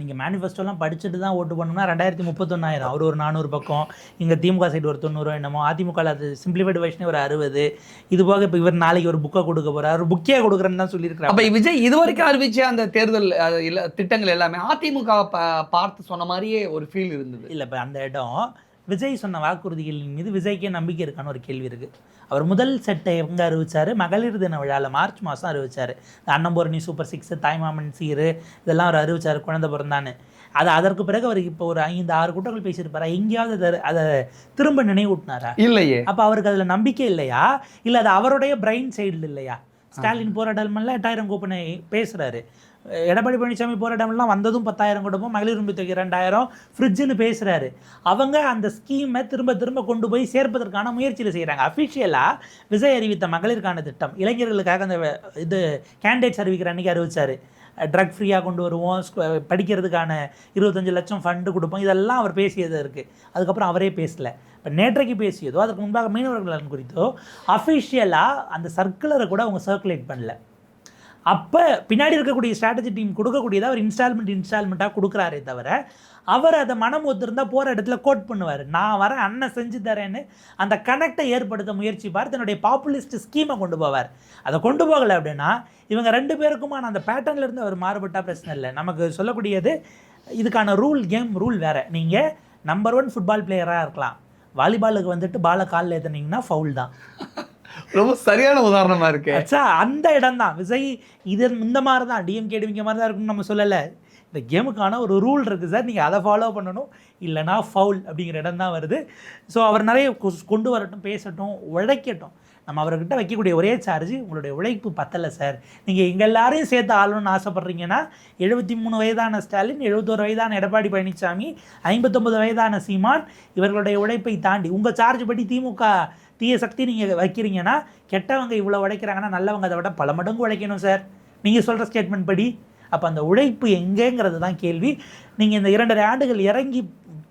நீங்கள் மேனிஃபெஸ்டோலாம் படிச்சுட்டு தான் ஓட்டு பண்ணணும்னா 2031 அவர் ஒரு 400 பக்கம், இங்கே திமுக சைடு ஒரு 90 என்னமோ, அதிமுக அது சிம்பிளிஃபைடு வெர்ஷனே ஒரு 60. இது போக இப்போ இவர் நாளைக்கு ஒரு புக்கை கொடுக்க போகிறார், ஒரு புக்கே கொடுக்குறேன்னு தான் சொல்லியிருக்காரு. அப்போ விஜய் இது வரைக்கும் அறிவிச்ச அந்த தேர்தல் திட்டங்கள் எல்லாமே அதிமுக பார்த்து சொன்ன மாதிரியே ஒரு ஃபீல் இருந்தது. இல்லை, இப்போ அந்த இடம் விஜய் சொன்ன வாக்குறுதிகளின் மீது விஜய்க்கே நம்பிக்கை இருக்கான்னு ஒரு கேள்வி இருக்குது. அவர் முதல் செட்டை எங்கே அறிவிச்சார்? மகளிர் தின விழாவில் மார்ச் மாதம் அறிவிச்சார். அன்னம்பூரணி சூப்பர் 6, தாய்மாமன் சீரு இதெல்லாம் அவர் அறிவிச்சார், குழந்தை பிறந்தான்னு. அதற்கு பிறகு அவர் இப்போ ஒரு 5-6 கூட்டங்கள் பேசியிருப்பாரா? எங்கேயாவது அதை திரும்ப நினைவூட்டினாரா? இல்லையே. அப்போ அவருக்கு அதில் நம்பிக்கை இல்லையா? இல்லை அது அவருடைய பிரைன் சைடில் இல்லையா? ஸ்டாலின் போராட்டமெல்லாம் 8000 கூப்பனை பேசுகிறாரு. எடப்பாடி பழனிசாமி போராட்டம்லாம் வந்ததும் 10,000 கொடுப்போம், மகளிர் உரிமை தொகை 2000, ஃப்ரிட்ஜுன்னு பேசுகிறாரு. அவங்க அந்த ஸ்கீமை திரும்ப கொண்டு போய் சேர்ப்பதற்கான முயற்சியில் செய்கிறாங்க. அஃபிஷியலாக விஜய் அறிவித்த மகளிருக்கான திட்டம், இளைஞர்களுக்காக அந்த இது கேண்டிடேட்ஸ் அறிவிக்கிற அன்றைக்கி அறிவித்தார். ட்ரக் ஃப்ரீயாக கொண்டு வருவோம், படிக்கிறதுக்கான 25 லட்சம் ஃபண்டு கொடுப்போம், இதெல்லாம் அவர் பேசியது இருக்குது. அதுக்கப்புறம் அவரே பேசலை. இப்போ நேற்றைக்கு பேசியதோ அதற்கு முன்பாக மீனவர்கள் நலன் குறித்தோ அஃபிஷியலாக அந்த சர்க்குலரை கூட அவங்க சர்க்குலேட் பண்ணல. அப்போ பின்னாடி இருக்கக்கூடிய ஸ்ட்ராட்டஜி டீம் கொடுக்கக்கூடியதாக அவர் இன்ஸ்டால்மெண்ட்டாக கொடுக்குறாரே தவிர அவர் அதை மனம் ஒத்துருந்தால் போகிற இடத்துல கோட் பண்ணுவார், நான் வரேன் அண்ணன் செஞ்சு தரேன்னு அந்த கனெக்டை ஏற்படுத்த முயற்சிப்பார். தன்னுடைய பாப்புலிஸ்ட் ஸ்கீமை கொண்டு போவார். அதை கொண்டு போகலை அப்படின்னா இவங்க 2 பேருக்குமான அந்த பேட்டர்ன்லேருந்து அவர் மாறுபட்டால் பிரச்சனை இல்லை. நமக்கு சொல்லக்கூடியது இதுக்கான கேம் ரூல் வேறு. நீங்கள் நம்பர் 1 ஃபுட்பால் பிளேயராக இருக்கலாம், வாலிபாலுக்கு பாலை காலில் ஏற்றினீங்கன்னா ஃபவுல் தான். ரொம்ப சரியான உதாரணமாக இருக்கு. ஆச்சா, அந்த இடம் தான் விஜய் இந்த மாதிரி தான் டிஎம்கே மாதிரி தான் இருக்குன்னு நம்ம சொல்லலை. இந்த கேமுக்கான ஒரு ரூல் இருக்குது சார், நீங்கள் அதை ஃபாலோ பண்ணணும், இல்லைனா ஃபவுல் அப்படிங்கிற இடம் தான் வருது. ஸோ அவர் நிறைய கொண்டு வரட்டும், பேசட்டும், உழைக்கட்டும். நம்ம அவர்கிட்ட வைக்கக்கூடிய ஒரே சார்ஜ், உங்களுடைய உழைப்பு பத்தலை சார். நீங்கள் எங்கள் எல்லாரையும் சேர்த்து ஆளணும்னு ஆசைப்பட்றீங்கன்னா 73 வயதான ஸ்டாலின், 71 வயதான எடப்பாடி பழனிசாமி, 59 வயதான சீமான், இவர்களுடைய உழைப்பை தாண்டி உங்கள் சார்ஜ் படி திமுக தீய சக்தி நீங்கள் வைக்கிறீங்கன்னா கெட்டவங்க இவ்வளோ உழைக்கிறாங்கன்னா நல்லவங்க அதை விட பல மடங்கு உழைக்கணும் சார், நீங்கள் சொல்கிற ஸ்டேட்மெண்ட் படி. அப்போ அந்த உழைப்பு எங்கேங்கிறது தான் கேள்வி. நீங்கள் இந்த 2.5 ஆண்டுகள் இறங்கி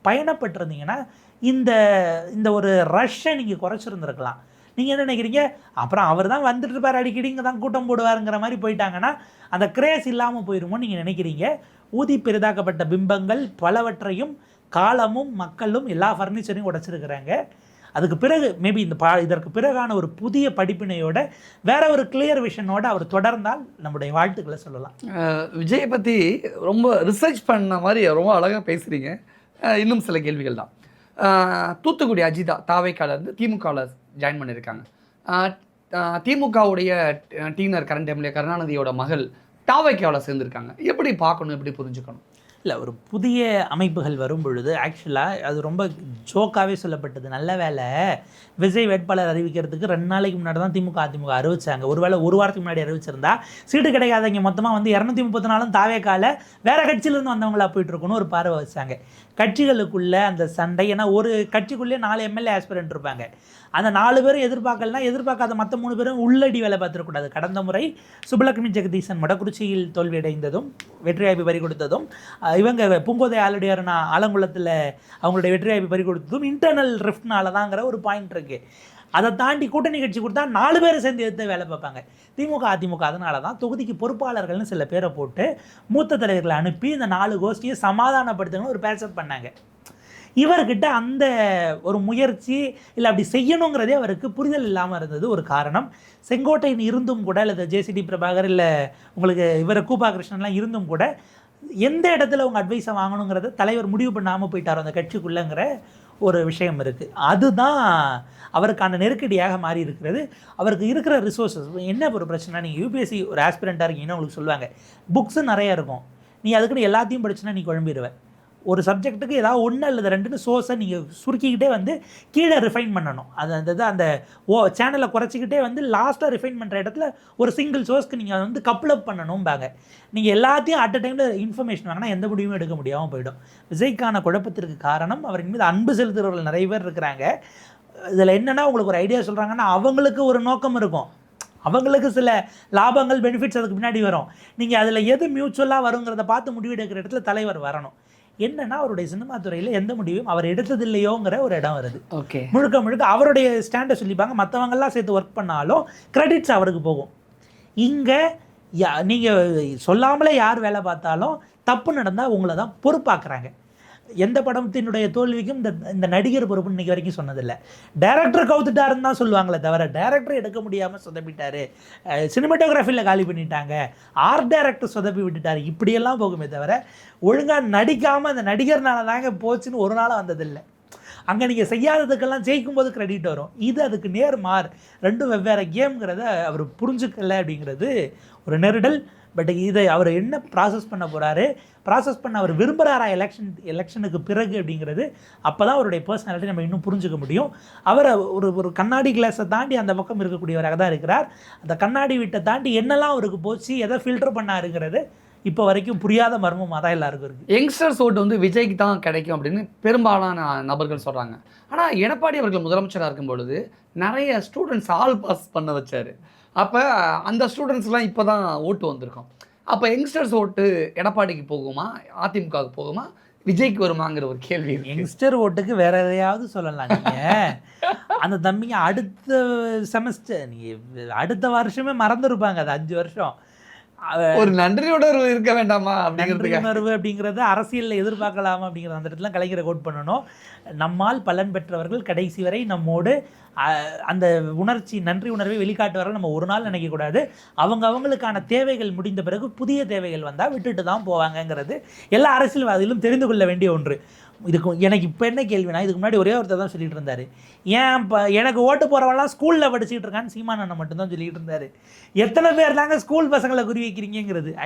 பயணப்பட்டிருந்தீங்கன்னா இந்த ஒரு ரஷ்ஷை நீங்கள் குறைச்சிருந்துருக்கலாம். நீங்கள் என்ன நினைக்கிறீங்க? அப்புறம் அவர் தான் வந்துட்டு இருப்பார், அடிக்கடி இங்கே தான் கூட்டம் போடுவாருங்கிற மாதிரி போயிட்டாங்கன்னா அந்த கிரேஸ் இல்லாமல் போயிடுமோன்னு நீங்கள் நினைக்கிறீங்க. ஊதி பெரிதாக்கப்பட்ட பிம்பங்கள் பலவற்றையும் காலமும் மக்களும் எல்லா ஃபர்னிச்சரையும் உடைச்சிருக்கிறாங்க. அதுக்கு பிறகு மேபி இதற்கு பிறகான ஒரு புதிய படிப்பினையோட வேற ஒரு கிளியர் விஷனோட அவர் தொடர்ந்தால் நம்முடைய வாழ்த்துக்களை சொல்லலாம். விஜயை பற்றி ரொம்ப ரிசர்ச் பண்ண மாதிரி ரொம்ப அழகாக பேசுகிறீங்க. இன்னும் சில கேள்விகள் தான். தூத்துக்குடி அஜிதா தாவேக்காலேருந்து திமுகவில் ஜாயின் பண்ணியிருக்காங்க. திமுகவுடைய டீனர் கரண்ட் எம்எல்ஏ கருணாநிதியோட மகள் தாவைக்காவில் சேர்ந்திருக்காங்க. எப்படி பார்க்கணும், எப்படி புரிஞ்சுக்கணும்? இல்லை, ஒரு புதிய அமைப்புகள் வரும் பொழுது ஆக்சுவலாக அது ரொம்ப ஜோக்காகவே சொல்லப்பட்டது. நல்ல வேலை விஜய் வேட்பாளர் அறிவிக்கிறதுக்கு 2 நாளைக்கு முன்னாடி தான் அதிமுக அறிவிச்சாங்க. ஒருவேளை ஒரு வாரத்துக்கு முன்னாடி அறிவிச்சிருந்தா சீட்டு கிடைக்காதவங்க மொத்தமாக வந்து 234 தாவேக்கால வேறு கட்சியிலேருந்து வந்தவங்களா போயிட்டு இருக்கணும் ஒரு பார்வை வச்சாங்க. கட்சிகளுக்குள்ளே அந்த சண்டை, ஏன்னா ஒரு கட்சிக்குள்ளேயே 4 எம்எல்ஏ ஆஸ்பிரண்ட் இருப்பாங்க. அந்த 4 பேரும் எதிர்பார்க்காத மற்ற 3 பேரும் உள்ளடி வேலை பார்த்துருக்கூடாது. கடந்த முறை சுப்புலட்சுமி ஜெகதீசன் மொடக்குறிச்சியில் தோல்வியடைந்ததும் வெற்றி வாய்ப்பு பறி கொடுத்ததும், இவங்க பூங்கோதை ஆலடியார் ஆலங்குளத்தில் அவங்களுடைய வெற்றி வாய்ப்பு பறி கொடுத்ததும் இன்டர்னல் ரிஃப்ட்னால தாங்கிற ஒரு பாயிண்ட் இருக்குது. அதை தாண்டி கூட்டணி கட்சி கொடுத்தா 4 பேர் சேர்ந்து எடுத்து வேலை பார்ப்பாங்க. அதிமுக அதனால தான் தொகுதிக்கு பொறுப்பாளர்கள்னு சில பேரை போட்டு மூத்த தலைவர்களை அனுப்பி இந்த 4 கோஷ்டியை சமாதானப்படுத்தணும்னு ஒரு பேச்சப் பண்ணாங்க. இவர்கிட்ட அந்த ஒரு முயற்சி இல்லை அப்படி செய்யணுங்கிறதே அவருக்கு புரிதல் இல்லாமல் இருந்தது ஒரு காரணம். செங்கோட்டையின் இருந்தும் கூட, இல்லை ஜேசிடி பிரபாகர், இல்லை உங்களுக்கு இவரை கூபா கிருஷ்ணன்லாம் இருந்தும் கூட எந்த இடத்துல அவங்க அட்வைஸை வாங்கணுங்கிறத தலைவர் முடிவு பண்ணாமல் போயிட்டார் அந்த கட்சிக்குள்ளேங்கிற ஒரு விஷயம் இருக்குது. அதுதான் அவருக்கான நெருக்கடியாக மாறி இருக்கிறது. அவருக்கு இருக்கிற ரிசோர்ஸஸ் என்ன ஒரு பிரச்சனை, நீங்கள் யூபிஎஸ்சி ஒரு ஆஸ்பிரண்ட்டாக இருக்கீங்கன்னா உங்களுக்கு சொல்லுவாங்க புக்ஸு நிறைய இருக்கும், நீ அதுக்குன்னு எல்லாத்தையும் படிச்சுன்னா நீ குழம்பிடுவேன். ஒரு சப்ஜெக்ட்டுக்கு ஏதாவது 1 அல்லது 2 சோர்ஸை நீங்கள் சுருக்கிக்கிட்டே வந்து கீழே ரிஃபைன் பண்ணணும். அந்த சேனலை குறைச்சிக்கிட்டே வந்து லாஸ்ட்டாக ரிஃபைன் பண்ணுற இடத்துல ஒரு சிங்கிள் சோர்ஸ்க்கு நீங்கள் வந்து கப்ளப் பண்ணணும்பாங்க. நீங்கள் எல்லாத்தையும் அட் அ டைமில் இன்ஃபர்மேஷன் வாங்கினா எந்த முடிவும் எடுக்க முடியாமல் போயிடும். விஜய்க்கான குழப்பத்திற்கு காரணம் அவரின் மீது அன்பு செலுத்துகிறவர்கள் நிறைய பேர் இருக்கிறாங்க. இதில் என்னென்னா உங்களுக்கு ஒரு ஐடியா சொல்கிறாங்கன்னா அவங்களுக்கு ஒரு நோக்கம் இருக்கும், அவங்களுக்கு சில லாபங்கள் பெனிஃபிட்ஸ் அதுக்கு பின்னாடி வரும். நீங்கள் அதில் எது மியூச்சுவலாக வருங்கிறத பார்த்து முடிவு எடுக்கிற இடத்துல தலைவர் வரணும். என்னன்னா அவருடைய சினிமா துறையில் எந்த முடிவும் அவர் எடுத்ததில்லையோங்கிற ஒரு இடம் வருது. ஓகே, முழுக்க அவருடைய ஸ்டாண்டை சொல்லிப்பாங்க. மற்றவங்கெல்லாம் சேர்த்து ஒர்க் பண்ணாலும் கிரெடிட்ஸ் அவருக்கு போகும். இங்கே நீங்கள் சொல்லாமலே யார் வேலை பார்த்தாலும் தப்பு நடந்தால் உங்களை தான் பொறுப்பாக்குறாங்க. எந்த படத்தினுடைய தோல்விக்கும் இந்த நடிகர் பொறுப்பு இன்றைக்கி வரைக்கும் சொன்னதில்லை. டைரக்டர் கவுத்துட்டாருன்னு தான் சொல்லுவாங்களே தவிர டைரக்டர் எடுக்க முடியாமல் சொதப்பிட்டார், சினிமாட்டோகிராஃபியில் காலி பண்ணிட்டாங்க, ஆர்ட் டைரக்டர் சொதப்பி விட்டுட்டார், இப்படியெல்லாம் போகுமே தவிர ஒழுங்காக நடிக்காமல் அந்த நடிகர்னால தாங்க போச்சுன்னு ஒரு நாளாக வந்ததில்லை. அங்கே நீங்கள் செய்யாததுக்கெல்லாம் ஜெயிக்கும் போது கிரெடிட் வரும். இது அதுக்கு நேர்மார், 2 வெவ்வேறு கேம்ங்கிறத அவர் புரிஞ்சுக்கல அப்படிங்கிறது ஒரு நெருடல். பட் இதை அவர் என்ன ப்ராசஸ் பண்ண போகிறாரு, ப்ராசஸ் பண்ண அவர் விரும்புகிறாரா எலெக்ஷனுக்கு பிறகு அப்படிங்கிறது அப்போ தான் அவருடைய பர்சனாலிட்டி நம்ம இன்னும் புரிஞ்சுக்க முடியும். அவர் ஒரு கண்ணாடி கிளாஸை தாண்டி அந்த பக்கம் இருக்கக்கூடியவராக தான் இருக்கிறார். அந்த கண்ணாடி வீட்டை தாண்டி என்னெல்லாம் அவருக்கு போச்சு, எதை ஃபில்டர் பண்ணாருங்கிறது இப்போ வரைக்கும் புரியாத மர்மமாக தான் எல்லாருக்கும் இருக்குது. யங்ஸ்டர்ஸ் ஓட்டு வந்து விஜய்க்கு தான் கிடைக்கும் அப்படின்னு பெரும்பாலான நபர்கள் சொல்கிறாங்க. ஆனால் எடப்பாடி அவர்கள் முதலமைச்சராக இருக்கும் பொழுது நிறைய ஸ்டூடெண்ட்ஸ் ஆல் பாஸ் பண்ண வச்சார். அப்போ அந்த ஸ்டூடெண்ட்ஸ்லாம் இப்போ தான் ஓட்டு வந்திருக்கோம். அப்போ யங்ஸ்டர்ஸ் ஓட்டு எடப்பாடிக்கு போகுமா, அதிமுகவுக்கு போகுமா, விஜய்க்கு வருமாங்கிற ஒரு கேள்வி. யங்ஸ்டர் ஓட்டுக்கு வேற எதையாவது சொல்லலாம். நீங்கள் அந்த தம்பிங்க அடுத்த செமஸ்டர் நீங்கள் அடுத்த வருஷமே மறந்துருப்பாங்க. அது 5 வருஷம் ஒரு நன்றி உணர்வு இருக்க வேண்டாமா? உணர்வு அப்படிங்கிறது அரசியலில் எதிர்பார்க்கலாமா அப்படிங்கிற அந்த இடத்துல கலைஞரை கோட் பண்ணணும். நம்மால் பலன் பெற்றவர்கள் கடைசி வரை நம்மோடு அந்த உணர்ச்சி, நன்றி உணர்வை வெளிக்காட்டுவார்கள் நம்ம ஒரு நாள் நினைக்கக்கூடாது. அவங்களுக்கான தேவைகள் முடிந்த பிறகு புதிய தேவைகள் வந்தால் விட்டுட்டு தான் போவாங்கங்கிறது எல்லா அரசியல்வாதிகளும் தெரிந்து கொள்ள வேண்டிய ஒன்று. இதுக்கு எனக்கு இப்போ என்ன கேள்வினா, இதுக்கு முன்னாடி ஒரே ஒருத்தர் தான் சொல்லிட்டு இருந்தார், ஏன் இப்போ எனக்கு ஓட்டு போகிறவெல்லாம் ஸ்கூலில் படிச்சுட்டு இருக்கான்னு சீமானண்ணன் மட்டும்தான் சொல்லிட்டு இருந்தார். எத்தனை பேர் தாங்க ஸ்கூல் பசங்களை குறி வைக்கிறீங்கிறது.